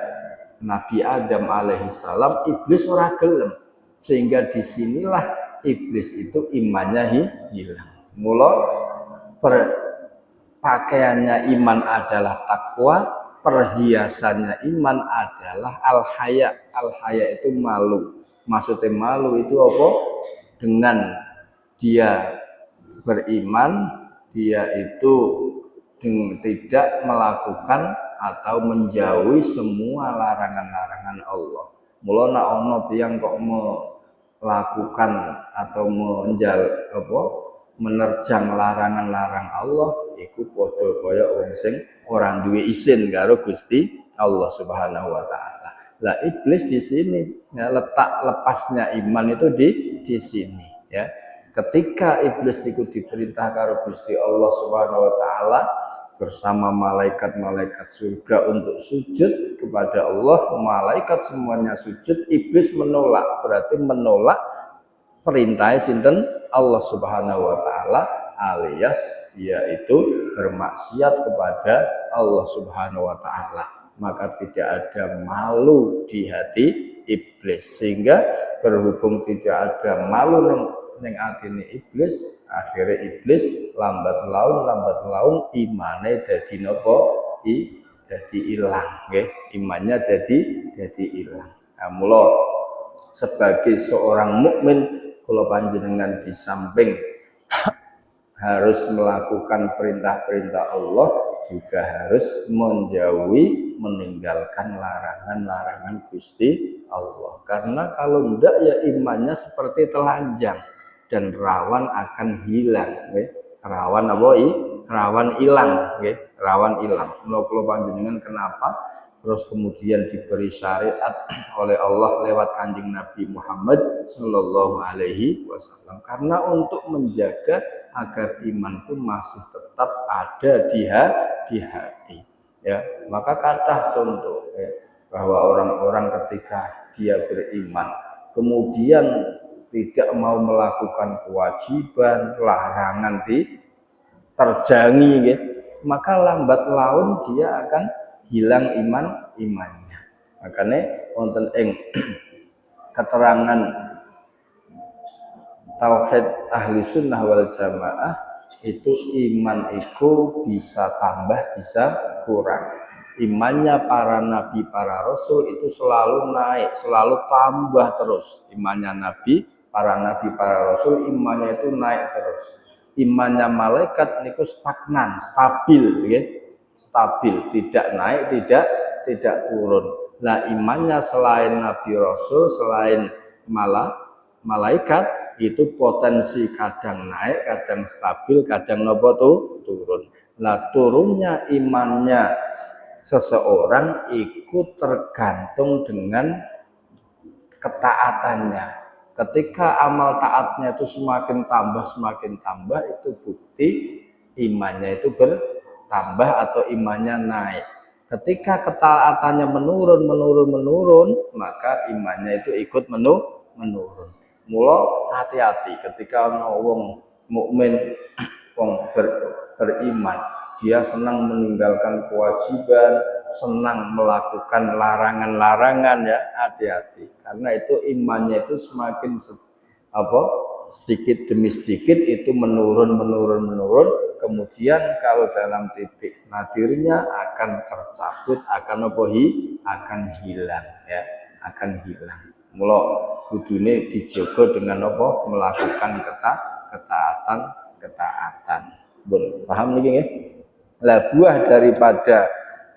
Nabi Adam alaihissalam. Iblis ora gelem, sehingga disinilah iblis itu imannya hilang. Mula pakaiannya iman adalah takwa, perhiasannya iman adalah al-haya. Al-haya itu malu. Maksudnya malu itu apa? Dengan dia beriman, dia itu tidak melakukan atau menjauhi semua larangan-larangan Allah. Mula nek ana tiyang kok melakukan atau menerjang larangan-larang Allah, iku padha kaya wong sing ora duwe izin karo Gusti Allah Subhanahu wa taala. Lah iblis di sini ya, letak lepasnya iman itu di sini ya. Ketika iblis itu diperintah karo Gusti Allah Subhanahu wa taala bersama malaikat-malaikat surga untuk sujud kepada Allah, malaikat semuanya sujud, iblis menolak, berarti menolak perintah sinten Allah Subhanahu wa taala, alias dia itu bermaksiat kepada Allah Subhanahu wa taala. Maka tidak ada malu di hati iblis, sehingga berhubung tidak ada malu ning atine iblis, akhirnya iblis lambat laun imane dadi napa? Dadi ilang nggih. Imannya dadi ilang. Nah, mula sebagai seorang mukmin kula panjenengan di samping harus melakukan perintah-perintah Allah, juga harus menjauhi, meninggalkan larangan-larangan Gusti Allah. Karena kalau enggak ya imannya seperti telanjang dan rawan akan hilang, nggih. Rawan apa? Rawan hilang, nggih. Rawan hilang. Mula kula panjenengan kenapa terus kemudian diberi syariat oleh Allah lewat Kanjeng Nabi Muhammad Sallallahu Alaihi Wasallam, karena untuk menjaga agar iman itu masih tetap ada di hati ya. Maka kata contoh ya, bahwa orang-orang ketika dia beriman kemudian tidak mau melakukan kewajiban, larangan terjangi ya, maka lambat laun dia akan hilang imannya. Makanya wonten ing keterangan tauhid ahli sunnah wal jamaah itu iman itu bisa tambah bisa kurang. Imannya para nabi, para rasul itu selalu naik, selalu tambah terus. Imannya nabi, para rasul imannya itu naik terus. Imannya malaikat niku stagnan, stabil ya. Stabil, tidak naik, tidak turun. Nah, imannya selain nabi rasul, selain malaikat itu potensi kadang naik, kadang stabil, kadang turun. Nah, turunnya imannya seseorang ikut tergantung dengan ketaatannya. Ketika amal taatnya itu semakin tambah, itu bukti imannya itu bertambah atau imannya naik. Ketika ketaatannya menurun, maka imannya itu ikut menurun. Mula hati-hati ketika ana wong mukmin, wong beriman, dia senang meninggalkan kewajiban, senang melakukan larangan-larangan ya, hati-hati. Karena itu imannya itu semakin sedikit demi sedikit itu menurun, kemudian kalau dalam titik nadirnya akan tercabut, akan hilang ya, akan hilang. Mula kudune dijogo dengan apa? Melakukan ketaatan. Paham niki nggih? Lah buah daripada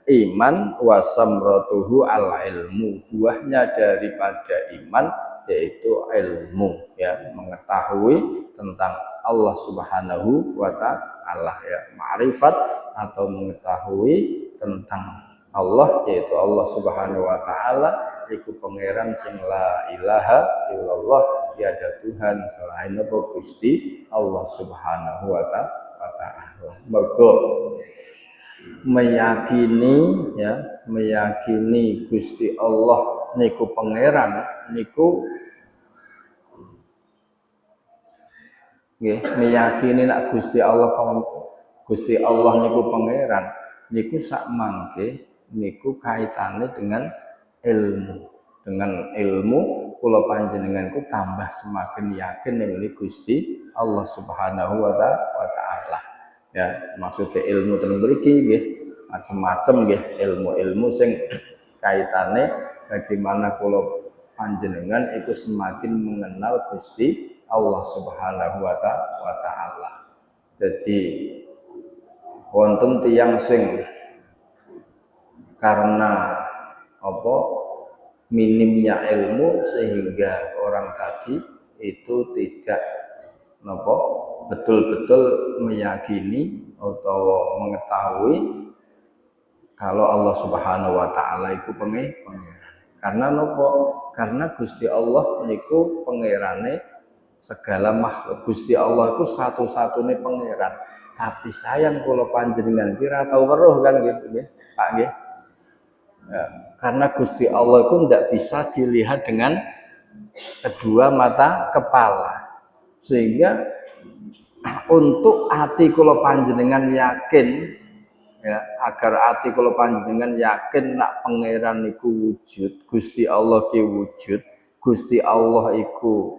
iman wasamratuhu al ilmu, buahnya daripada iman yaitu ilmu, ya, mengetahui tentang Allah Subhanahu wa taala, ya, ma'rifat atau mengetahui tentang Allah, yaitu Allah Subhanahu wa taala iku pangeran sing la ilaha illallah, tiada Tuhan selain apa Gusti Allah Subhanahu wa taala. Mergo meyakini Gusti Allah niku pangeran niku nggih, meyakini nek Gusti Allah niku pangeran niku sak mangke niku kaitane dengan ilmu. Dengan ilmu kula panjenenganku tambah semakin yakin dengan Gusti Allah Subhanahu wa taala. Ya, maksudnya ilmu ten mriki nggih macam-macam nggih, ilmu-ilmu sing kaitane bagaimana kula panjenengan itu semakin mengenal Gusti Allah Subhanahu wa taala. Jadi wonten tiyang sing karena apa minimnya ilmu sehingga orang tadi itu tidak betul-betul meyakini atau mengetahui kalau Allah Subhanahu wa taala itu pangeran. Karena karena Gusti Allah niku pangerane segala makhluk. Gusti Allah itu satu-satunya pangeran. Tapi sayang kula panjenengan kira tau weruh kan gitu nggih, Pak nggih. Ya, karena Gusti Allah itu tidak bisa dilihat dengan kedua mata kepala, sehingga untuk hati kula panjenengan yakin, ya, agar hati kula panjenengan yakin nak pangeran iku wujud, Gusti Allah ki wujud, Gusti Allah iku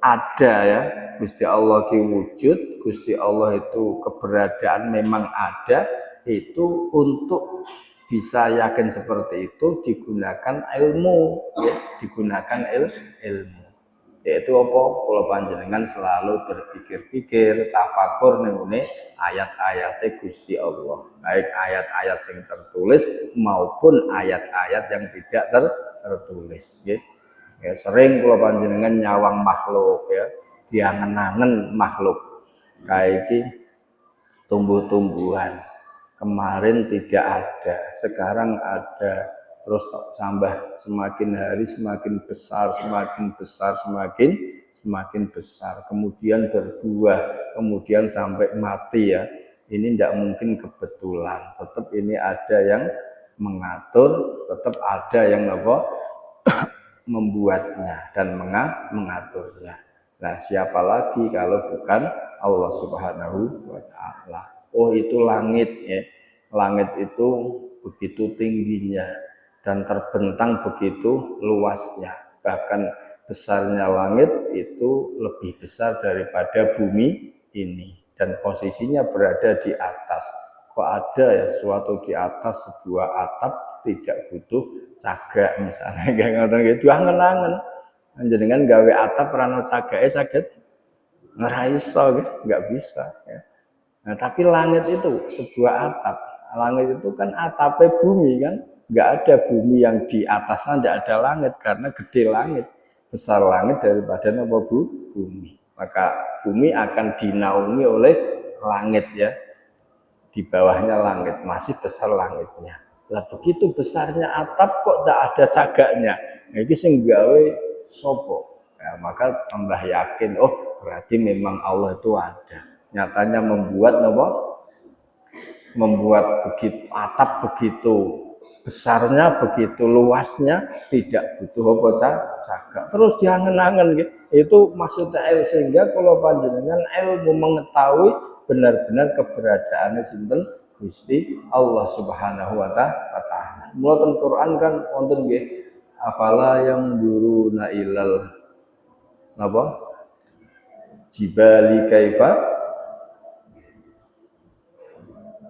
ada, ya, Gusti Allah ki wujud, Gusti Allah itu keberadaan memang ada. Itu untuk bisa yakin seperti itu digunakan ilmu, ya, digunakan ilmu, yaitu apa? Kula panjenengan selalu berpikir-pikir, tafakur nengone ayat-ayat Gusti Allah, baik ayat-ayat yang tertulis maupun ayat-ayat yang tidak tertulis, ya. Ya, sering kula panjenengan nyawang makhluk, ya, diangen-angen makhluk kayak iki tumbuh-tumbuhan. Kemarin tidak ada, sekarang ada, terus tambah semakin hari semakin besar, semakin besar, kemudian berbuah, kemudian sampai mati, ya. Ini tidak mungkin kebetulan, tetap ini ada yang mengatur, tetap ada yang membuatnya dan mengaturnya. Nah, siapa lagi kalau bukan Allah Subhanahu wa taala. Oh, itu langit, ya. Langit itu begitu tingginya dan terbentang begitu luasnya. Bahkan besarnya langit itu lebih besar daripada bumi ini dan posisinya berada di atas. Kok ada, ya, suatu di atas sebuah atap tidak butuh cagak misalnya, kayak ngoten gitu, angen-angen. Jenengan gawe atap rano cagake saged ora iso, nggak bisa, ya. Nah, tapi langit itu sebuah atap. Langit itu kan atapnya bumi, kan, nggak ada bumi yang di atasnya, nggak ada langit karena gede langit, besar langit daripada bumi. Maka bumi akan dinaungi oleh langit, ya, di bawahnya langit, masih besar langitnya. Lah begitu besarnya atap kok tak ada cagaknya. Nah, ini sing gawe sopo. Ya, maka tambah yakin, oh berarti memang Allah itu ada. Nyatanya membuat begitu atap begitu besarnya, begitu luasnya, tidak butuh apa cagak. Terus diangen-angen gitu. Itu maksudnya sehingga kalau panjenengan ilmu mengetahui benar-benar keberadaannya sinten Gusti Allah Subhanahu wa taala. Mulai Quran kan wonten nggih, afala yang duruna ilal jibali kaifa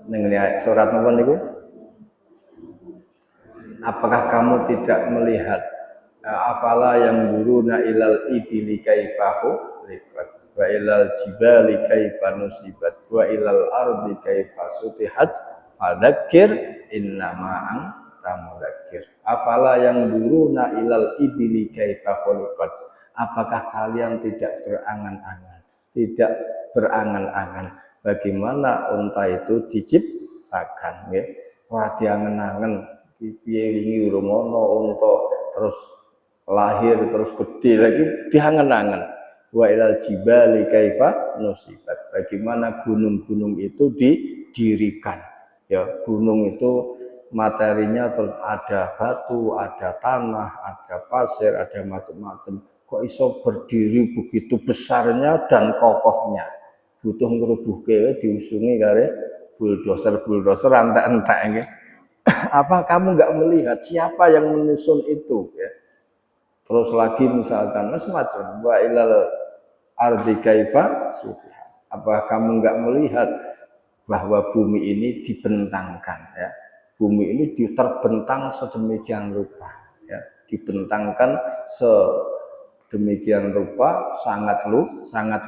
ning surat napa niku? Apakah kamu tidak melihat afala yang duruna ilal ibili kaifa khuliqat wa ilal jibali kaifa nusibat wa ilal ardi kaifa sutihat fadzakir innama anta mudzakir. Afala yang duruna ilal ibili kaifa khuliqat. Apakah kalian tidak berangan-angan bagaimana unta itu diciptakan, ya? Ora diangen-angen piye wingi urung ana unta terus lahir terus gede lagi diangen-angen. Wa ilal jibali kaifa nusibat. Bagaimana gunung-gunung itu didirikan. Ya, gunung itu materinya ada batu, ada tanah, ada pasir, ada macam-macam. Kok iso berdiri begitu besarnya dan kokohnya? Butuh ngrubuhke diusungi kare bulldozer entek-entek nggih. Apa kamu nggak melihat siapa yang menyusun itu, ya? Terus lagi misalkan semacam wa ilal ardi kaifa sutihat. Apa kamu nggak melihat bahwa bumi ini dibentangkan, ya? Bumi ini terbentang sedemikian rupa, ya? Dibentangkan sedemikian rupa sangat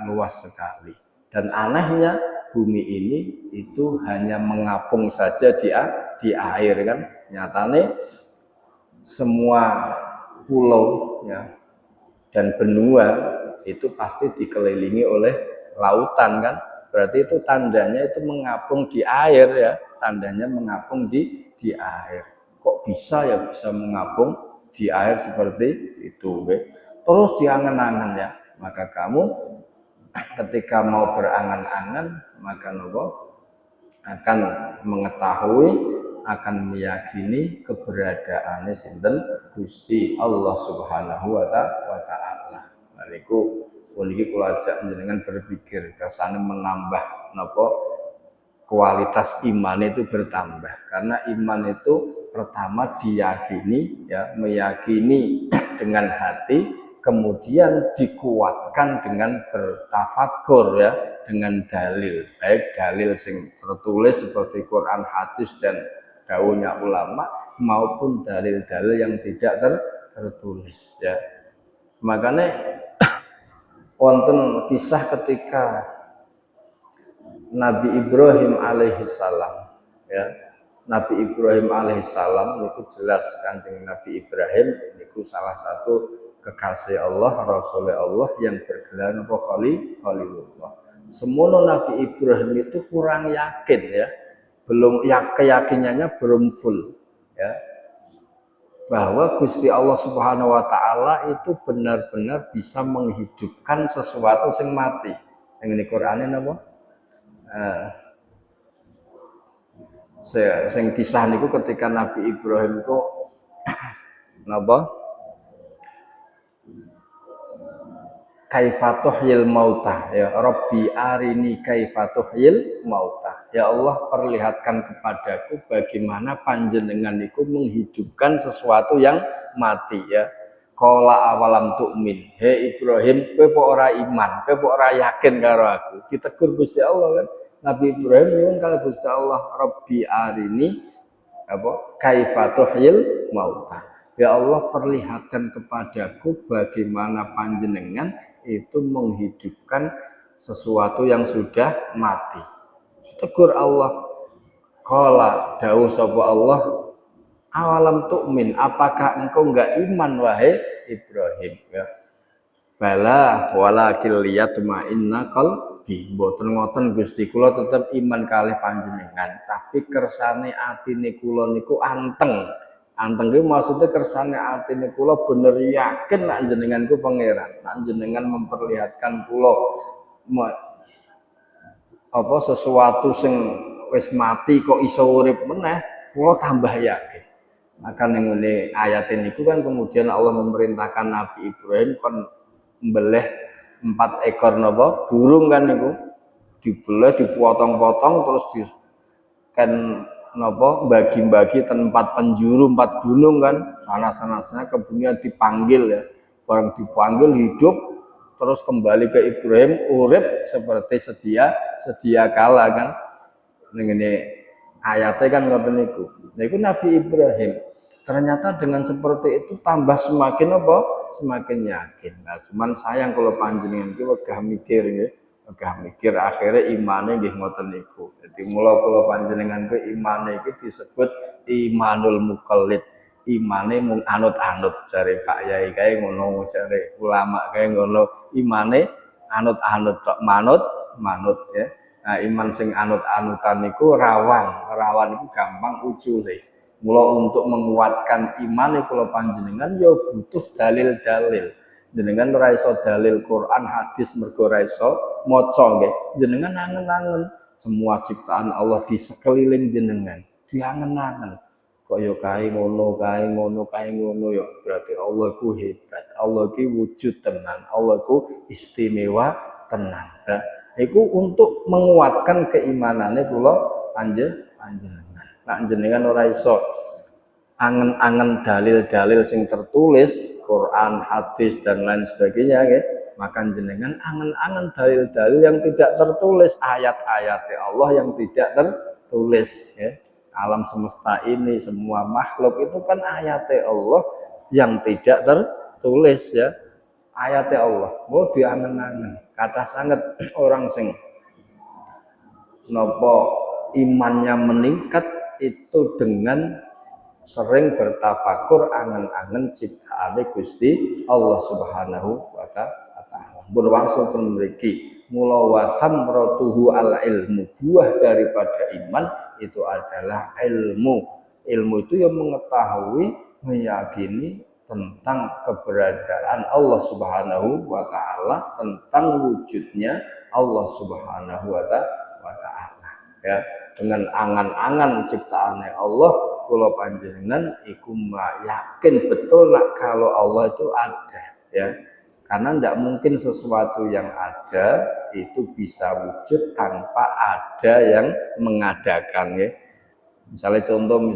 luas sekali. Dan anehnya bumi ini itu hanya mengapung saja di air, kan? Nyatane semua pulau, ya, dan benua itu pasti dikelilingi oleh lautan, kan? Berarti itu tandanya itu mengapung di air, ya. Tandanya mengapung di air. Kok bisa ya bisa mengapung di air seperti itu, ya? Terus diangen-angen, ya. Maka kamu ketika mau berangan-angan maka akan mengetahui, akan meyakini keberadaan sinten Gusti Allah Subhanahu wa taala. Niku puniki kula ajak jenengan berpikir kersane menambah kualitas iman itu bertambah, karena iman itu pertama diyakini, ya, meyakini dengan hati, kemudian dikuatkan dengan bertafakur, ya, dengan dalil, baik dalil sing tertulis seperti Quran, hadis dan dawuhnya ulama maupun dalil-dalil yang tidak tertulis, ya. Makanya wonten kisah ketika Nabi Ibrahim alaihissalam, ya. Nabi Ibrahim alaihissalam itu jelas Kanjeng Nabi Ibrahim itu salah satu kekasih Allah, Rasulullah Allah yang bergelar Khalilullah. Semono Nabi Ibrahim itu kurang yakin, ya, belum keyakinannya belum full, ya, bahwa Gusti Allah Subhanahu wa taala itu benar-benar bisa menghidupkan sesuatu yang mati. Yang ini Qur'ane napa? Sing kisah niku ketika Nabi Ibrahim ku napa? Kaifatuhyil mauta, ya Rabbi arini kaifatuhyil mauta. Ya Allah, perlihatkan kepadaku bagaimana panjenengan niku menghidupkan sesuatu yang mati, ya. Qala awalam tu'min. He Ibrahim, kowe kok ora iman, kowe kok ora yakin karo aku. Ditegur Gusti Allah, kan. Nabi Ibrahim nyuwun karo Gusti Allah, Rabbi arini kaifatuhyil mauta. Ya Allah, perlihatkan kepadaku bagaimana panjenengan itu menghidupkan sesuatu yang sudah mati. Tegur Allah. Qala dawuh sapa Allah, awalam tu'min, apakah engkau enggak iman wahai Ibrahim, ya. Bala walakin liyatma'inna qalbi. Mboten ngoten Gusti, kula tetep iman kalih panjenengan, tapi kersane atine kula niku anteng. Anteng itu maksudnya kersane atine kula bener yakin nek jenengan ku pangeran, nek jenengan memperlihatkan kula sesuatu sing wis mati kok iso urip meneh, kula tambah yakin. Maka ning ngene ayat niku kan kemudian Allah memerintahkan Nabi Ibrahim kon mbeleh 4 ekor burung, kan niku dibeleh dipotong-potong terus di kan bagi-bagi tempat penjuru 4 gunung, kan sana-sananya, kemudian dipanggil, ya, barang dipanggil hidup terus kembali ke Ibrahim urip seperti sedia kala, kan. Ini ayatnya kan ngoten niku. Niku Nabi Ibrahim. Ternyata dengan seperti itu tambah semakin apa? Semakin yakin. Nah, cuman sayang kalau panjenengan iki wegah mikir nggih. Wegah mikir akhirnya imane nggih ngoten niku. Dadi mula kula panjenengan ku imane iki disebut imanul mukallid. Imane mung anut-anut jare Pak Yai kae ngono, jare ulama kae ngono. Imane anut-anut tok manut ya. Nah, iman sing anut-anutan niku rawan iku gampang ucule. Mula untuk menguatkan iman kula panjenengan ya butuh dalil-dalil. Jenengan ora iso dalil Quran hadis mergo ora iso maca nggih. Jenengan angen-angen semua ciptaan Allah di sekeliling jenengan. Diangen-angen. Kok ya kae ngono ya berarti Allah ku hebat. Allah ki wujud tenan. Allah ku istimewa tenan. Nah, iku untuk menguatkan keimanane kula panjenengan. Nak jenengan ora iso angen-angen dalil-dalil sing tertulis Quran, hadis dan lain sebagainya ya. Maka jenengan angen-angen dalil-dalil yang tidak tertulis, ayat-ayat Allah yang tidak tertulis ya. Alam semesta ini semua makhluk itu kan ayat Allah yang tidak tertulis ya. Ayat Allah. Oh diangen-angen. Kata sangat orang sing nopo imannya meningkat itu dengan sering bertafakur angen-angen ciptaane Gusti Allah Subhanahu wa taala. Mun wangsul ten mriki mula wasamratuhu al ilmu, buah daripada iman itu adalah ilmu. Ilmu itu yang mengetahui, meyakini tentang keberadaan Allah Subhanahu wa taala, tentang wujudnya Allah Subhanahu wa taala. Ya, dengan angan-angan ciptaannya Allah kula panjenengan iku yakin betul nak kalau Allah itu ada ya. Karena tidak mungkin sesuatu yang ada itu bisa wujud tanpa ada yang mengadakan ya. Misalnya contoh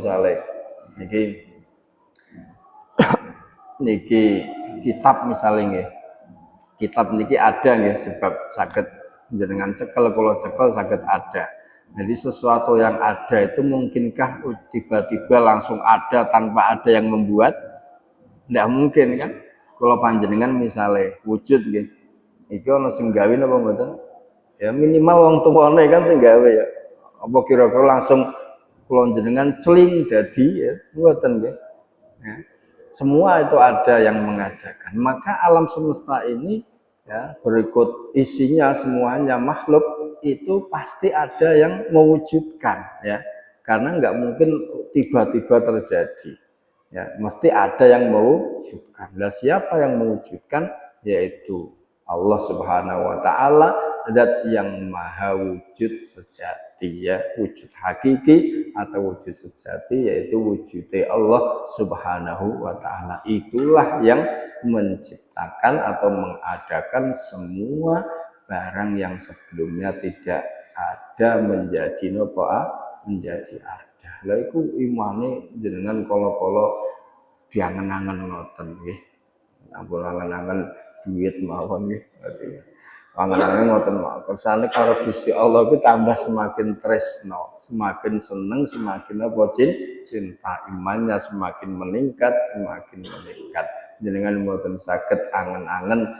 niki kitab misalnya nggih. Kitab niki ada nggih sebab saged jenengan cekel kula cekel saged ada. Jadi sesuatu yang ada itu mungkinkah tiba-tiba langsung ada tanpa ada yang membuat? Tidak mungkin kan? Kalau panjenengan misalnya wujud gitu, iki ana sing gawe napa mboten? Ya minimal wong tuwane kan sing gawe ya. Apa kira-kira langsung kula jenengan celing dadi ya mboten nggih. Ya. Semua itu ada yang mengadakan. Maka alam semesta ini ya berikut isinya semuanya makhluk itu pasti ada yang mewujudkan ya, karena nggak mungkin tiba-tiba terjadi ya, mesti ada yang mewujudkan. Nah, siapa yang mewujudkan? Yaitu Allah Subhanahu wa taala, zat yang maha wujud sejati ya, wujud hakiki atau wujud sejati yaitu wujudnya Allah Subhanahu wa taala. Itulah yang menciptakan atau mengadakan semua barang yang sebelumnya tidak ada menjadi menjadi ada. Lah iku imane jenengan kala-kala diangen-angen ngoten nggih. Ampun angen-angen duit mawon nggih. Angen-angen ngoten mawon. Kersane karo Gusti Allah iku tambah semakin tresno, semakin seneng, semakin cinta, imannya semakin meningkat, Jenengan mboten saged angen-angen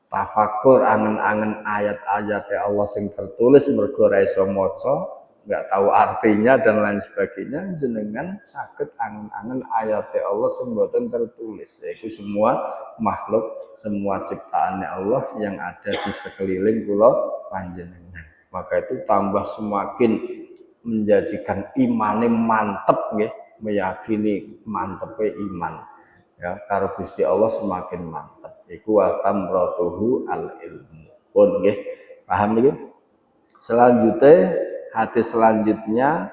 tafakur, angen-angen ayat-ayat Allah sing tertulis mergo ora iso maca, enggak tahu artinya dan lain sebagainya. Jenengan saged angen-angen ayat Allah sing mboten tertulis, yaitu semua makhluk, semua ciptaannya Allah yang ada di sekeliling kula panjenengan. Maka itu tambah semakin menjadikan imane mantep nggih, meyakini mantepe iman ya karo Gusti Allah semakin mantep. Iku wasamratuhu al ilmu. Pun nggih. Paham niki? Selanjutnya hadis selanjutnya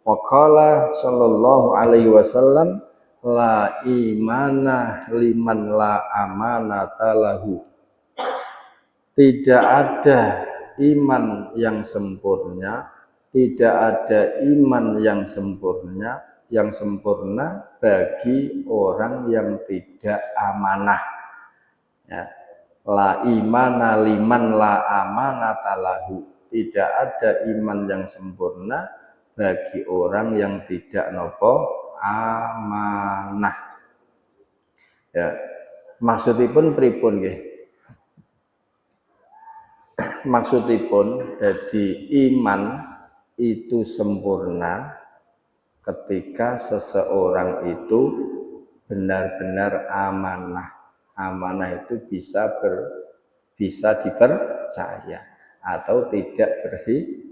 waqala sallallahu alaihi wasallam la imana liman la amanata lahu. Tidak ada iman yang sempurna, tidak ada iman yang sempurna bagi orang yang tidak amanah. Ya. La imana liman la amanata lahu. Tidak ada iman yang sempurna bagi orang yang tidak amanah. Ya, maksudipun pripun nggih? Maksudipun jadi iman itu sempurna ketika seseorang itu benar-benar amanah. Amanah itu bisa dipercaya atau tidak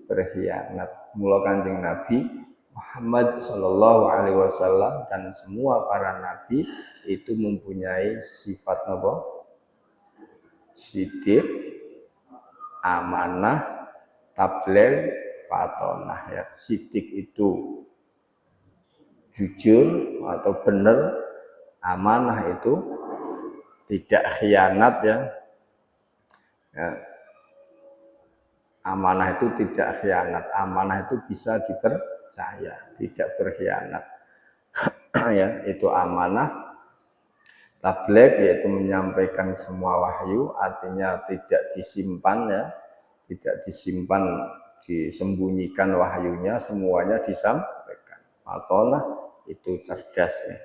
berkhianat. Mula Kanjeng Nabi Muhammad Shallallahu Alaihi Wasallam dan semua para nabi itu mempunyai sifat apa? Sidik, amanah, tabligh, fatonah. Ya, sidik itu jujur atau benar, amanah itu tidak khianat ya. Amanah itu tidak khianat, amanah itu bisa dipercaya, tidak berkhianat. Ya, itu amanah. Tabligh yaitu menyampaikan semua wahyu, artinya tidak disimpan ya, tidak disimpan, disembunyikan wahyunya, semuanya disampaikan. Fatonah itu cerdas ya.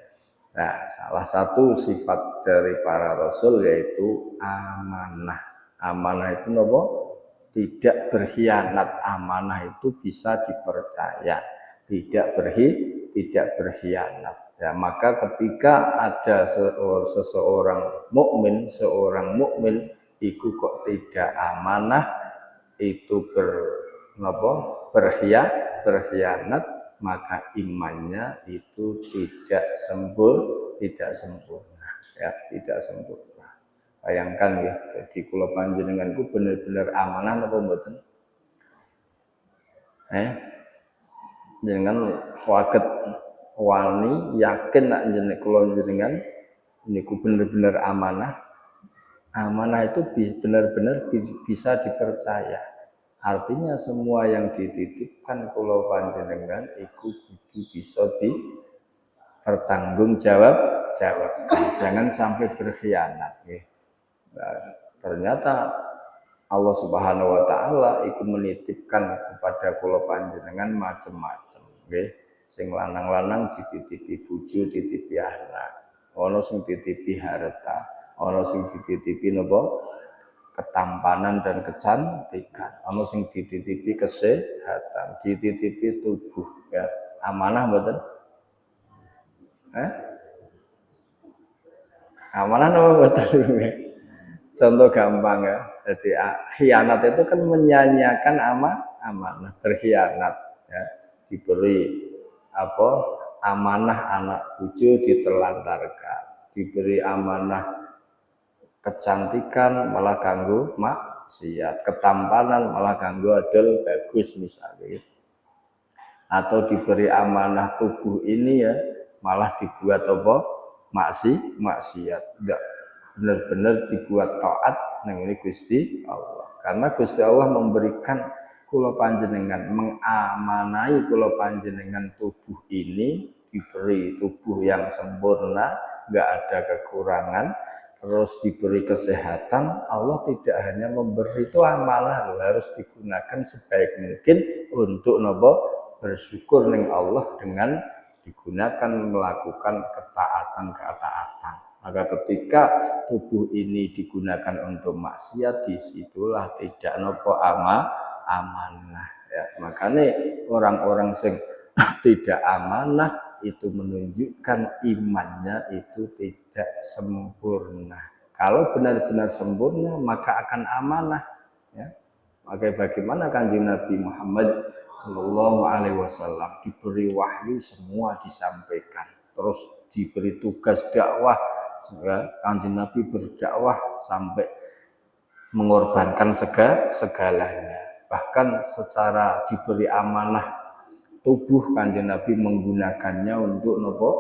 Nah, salah satu sifat dari para rasul yaitu amanah. Amanah itu apa? Tidak berkhianat. Amanah itu bisa dipercaya, tidak berkhianat. Ya, maka ketika ada seorang mukmin, seorang mukmin itu kok tidak amanah, itu berkhianat, maka imannya itu tidak sempurna, ya, tidak sempurna. Bayangkan ya, jadi kula panjenenganku bener-bener amanah apa mboten? Jenengan saged wani yakin nek jeneng kula jenengan niku bener-bener amanah. Amanah itu benar-benar bisa dipercaya. Artinya semua yang dititipkan kula panjenengan iku kudu bisa dipertanggungjawabkan. Jangan sampai berkhianat nggih. Nah, ternyata Allah Subhanahu wa taala iku menitipkan kepada kula panjenengan macam-macam nggih. Sing lanang-lanang dititipi bojo, dititipi anak. Ana sing dititipi harta, ana sing dititipi napa? Ketampanan dan kecantikan. Ana sing dititipi kesehatan, dititipi tubuh ya. Amanah mboten? Amanah napa mboten? Contoh gampang ya. Jadi khianat itu kan menyanyiakan amanah, berkhianat ya. Diberi apa? Amanah anak bojo ditelantarkan, diberi amanah kecantikan malah kanggo maksiat, ketampanan malah kanggo adol bagus misalnya. Atau diberi amanah tubuh ini ya malah dibuat apa? Maksiat. Enggak benar-benar dibuat taat nang ini Gusti Allah. Karena Gusti Allah memberikan kula panjenengan, mengamanai kula panjenengan tubuh ini, diberi tubuh yang sempurna, enggak ada kekurangan, terus diberi kesehatan. Allah tidak hanya memberi itu amanah, harus digunakan sebaik mungkin untuk napa? Bersyukur ning Allah dengan digunakan melakukan ketaatan. Maka ketika tubuh ini digunakan untuk maksiat, disitulah tidak nopo amanah. Ya, makanya orang-orang sing tidak amanah itu menunjukkan imannya itu tidak sempurna. Kalau benar-benar sempurna maka akan amanah. Ya. Maka bagaimana Kanjeng Nabi Muhammad Shallallahu Alaihi Wasallam diberi wahyu semua disampaikan, terus diberi tugas dakwah. Kanjeng Nabi berdakwah sampai mengorbankan segalanya. Bahkan secara diberi amanah tubuh, Kanjeng Nabi menggunakannya untuk nopo?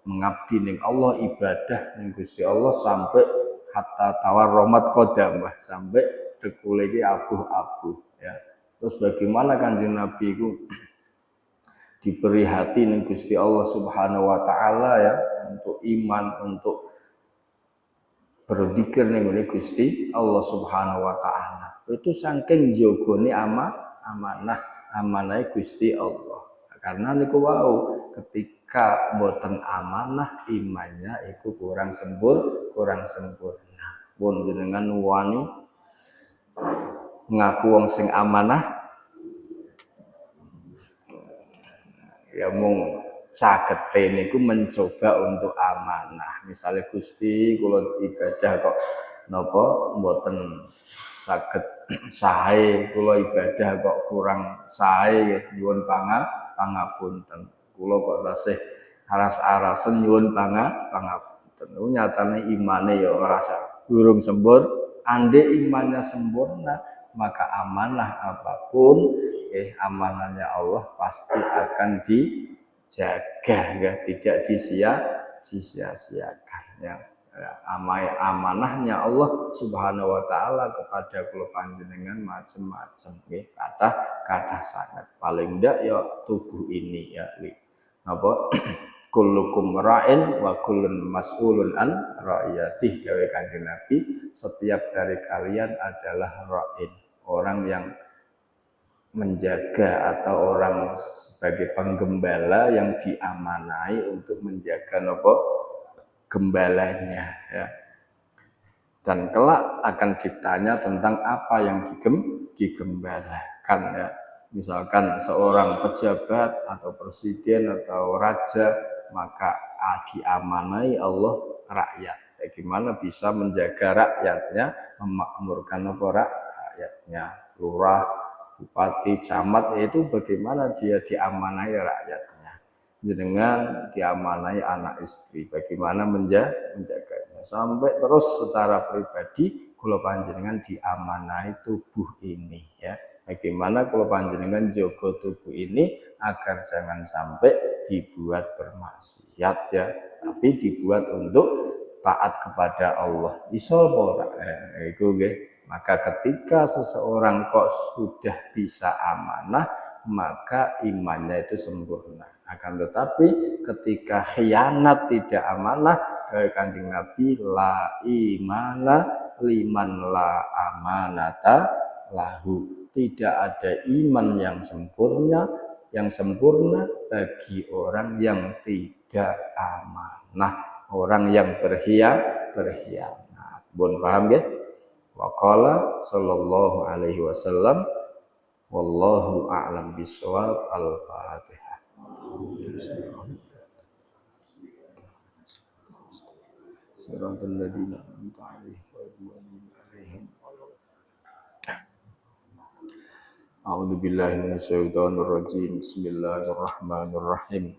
Mengabdi ning Allah, ibadah ning Gusti Allah sampai hatta tawarromat qadamah, sampai dekule iki abuh-abuh ya. Terus bagaimana Kanjeng Nabi itu diberi hati ning Gusti Allah Subhanahu wa taala ya, untuk iman, untuk berzikir ning Gusti Allah Subhanahu wa taala. Itu saking jogone amanah Gusti Allah. Karena niku wau ketika boten amanah imannya itu kurang sempurna. Pun jenengan wani ngaku wong sing amanah ya mung sagete niku mencoba untuk amanah. Misalnya Gusti kula ibadah kok napa mboten saged sae, kula ibadah kok kurang sae nyuwun pangapunten. Kula kok tasih aras-arasen nyuwun pangapunten. Nyatane imane ya ngrasa durung ande imannya sempurna maka amanah apapun amanahnya Allah pasti akan dijaga ya, tidak disia-siakan ya. Amanahnya Allah Subhanahu wa taala kepada kula panjenengan macam-macam nggih, kata sangat paling ndak ya tubuh ini ya napa kullukum ra'in wa kullun mas'ulun an ra'iyatih dawe Kanjeng Nabi, setiap dari kalian adalah ra'in, orang yang menjaga atau orang sebagai penggembala yang diamanai untuk menjaga nopo gembalanya ya. Dan kelak akan ditanya tentang apa yang digembalakan ya. Misalkan seorang pejabat atau presiden atau raja maka diamanai Allah rakyat. Bagaimana bisa menjaga rakyatnya, memakmurkan rakyatnya, lurah, bupati, camat, itu bagaimana dia diamanai rakyatnya. Dengan diamanai anak istri, bagaimana menjaganya. Sampai terus secara pribadi kula panjenengan diamanai tubuh ini ya. Bagaimana kula panjenengan jaga tubuh ini agar jangan sampai dibuat bermaksiat ya, tapi dibuat untuk taat kepada Allah. Iso ora? Iku nggih. Maka ketika seseorang kok sudah bisa amanah, maka imannya itu sempurna. Akan tetapi ketika khianat tidak amanah, dari Kanjeng Nabi la imana liman la amanata lahu. Tidak ada iman yang sempurna bagi orang yang tidak amanah, orang yang berkhianat. Bon paham ya? Waqala sallallahu alaihi wasallam wallahu a'lam bishawab. Al-Fatihah. Siratal ladzina an'amta 'alaihim ghairil maghdubi 'alaihim A'udzu billahi minasyaitonir rajim. Bismillahirrahmanirrahim.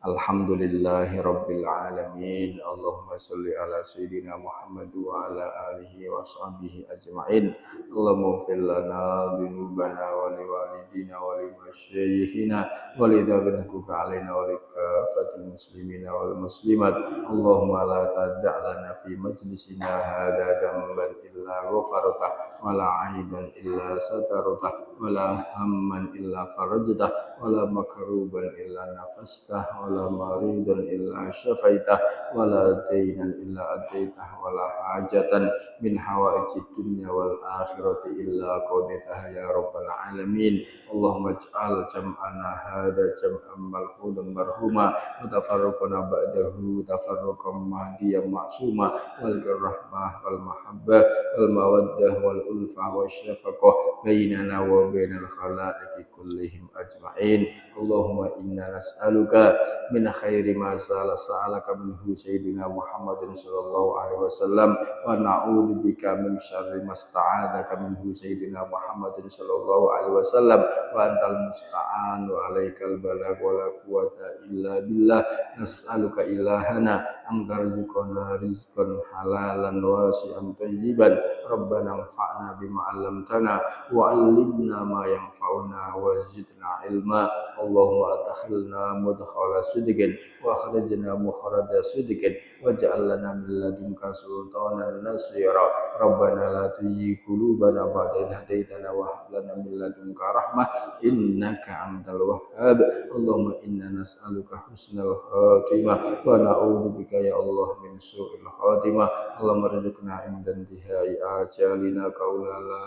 Alhamdulillahi rabbil alamin. Allahumma shalli ala sayyidina Muhammad wa ala alihi wa sahbihi ajma'in. Allahumma ighfir lana dzunubana wa liwalidina wa limasyayikhina wa lidawil huquqa alaina wa likafatil muslimina wal muslimat. Allahumma la tad'a lana fi majlisina hadza dhanban illa ghafarta wa la 'aiban illa satarta wa la hamman illa farajta wa la makruban illa nafasta wa la maridan illa syafaitah wa la dainan illa adaitah wa la hajatan min hawaijid dunya wal akhirati illa qadaitaha ya rabbal alamin. Allahumma ij'al jam'ana hadza jam'an marhuman marhuma wa tafarruqana ba'dahu tafarruqan mahdiyan ma'suma wal rahmah wal mahabbah wal mawaddah wal ulfah wasyafaqah bainana wa bainal khalaiqi kullihim ajma'in. Allahumma inna nas'aluka min khairi ma sa'alaka minhu sayyidina Muhammadin sallallahu alaihi wasallam wa na'udzu bika min syarri ma sta'adzaka minhu sayyidina Muhammadin sallallahu alaihi wasallam wa antal musta'an wa alaikal balagh wa la quwwata illa billah. Nas'aluka ilahana an tarzuqana rizqan halalan wasi'an thayyiban. Rabbana anfa'na bima 'allamtana wa 'allimna ma yanfa'una wa zidna ilma. Allahumma adkhilna mudkhala sidqin wa akhrijna mukhraja sidqin waj'al lana min ladunka sultanan nasira. Rabbana la tuzigh qulubana ba'da idh hadaitana wa hab lana min ladunka rahmah innaka antal wahhab. Allahumma inna nas'aluka husnal khatimah wa na'udzu bika ya Allah min su'il khatimah. Allahumma rizqna inda intihai ajalina qaula la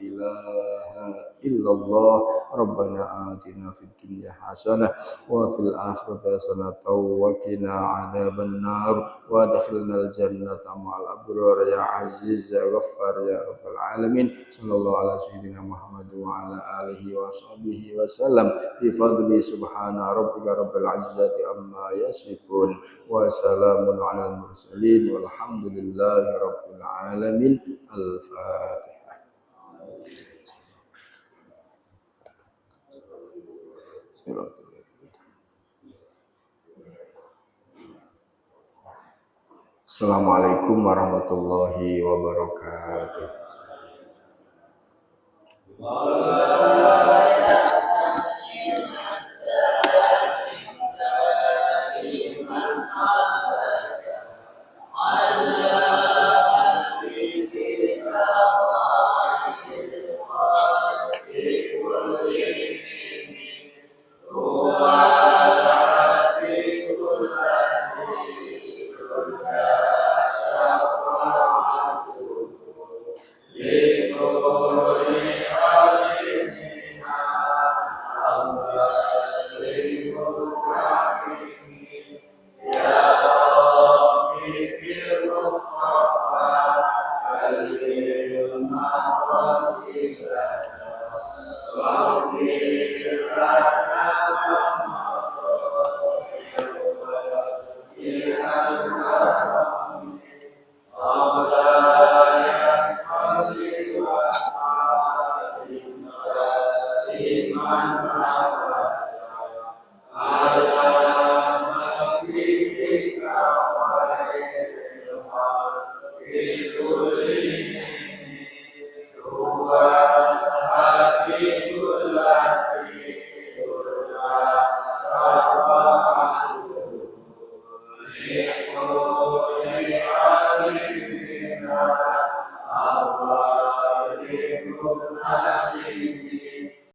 ilaha illa illallah. Rabbana atina fid dunya hasanah wa fil akhirati hasanah wa qina adzabannar wa adkhilnal jannata ma'al abrar ya aziz ya ghaffar ya rabbal alamin. Sallallahu ala sayyidina Muhammad wa ala alihi wa sahbihi wa sallam bi fadli subhana rabbika rabbil izzati amma yasifun wa salamun alal mursalin walhamdulillahi rabbil alamin. Al-Fatihah. Assalamualaikum warahmatullahi wabarakatuh.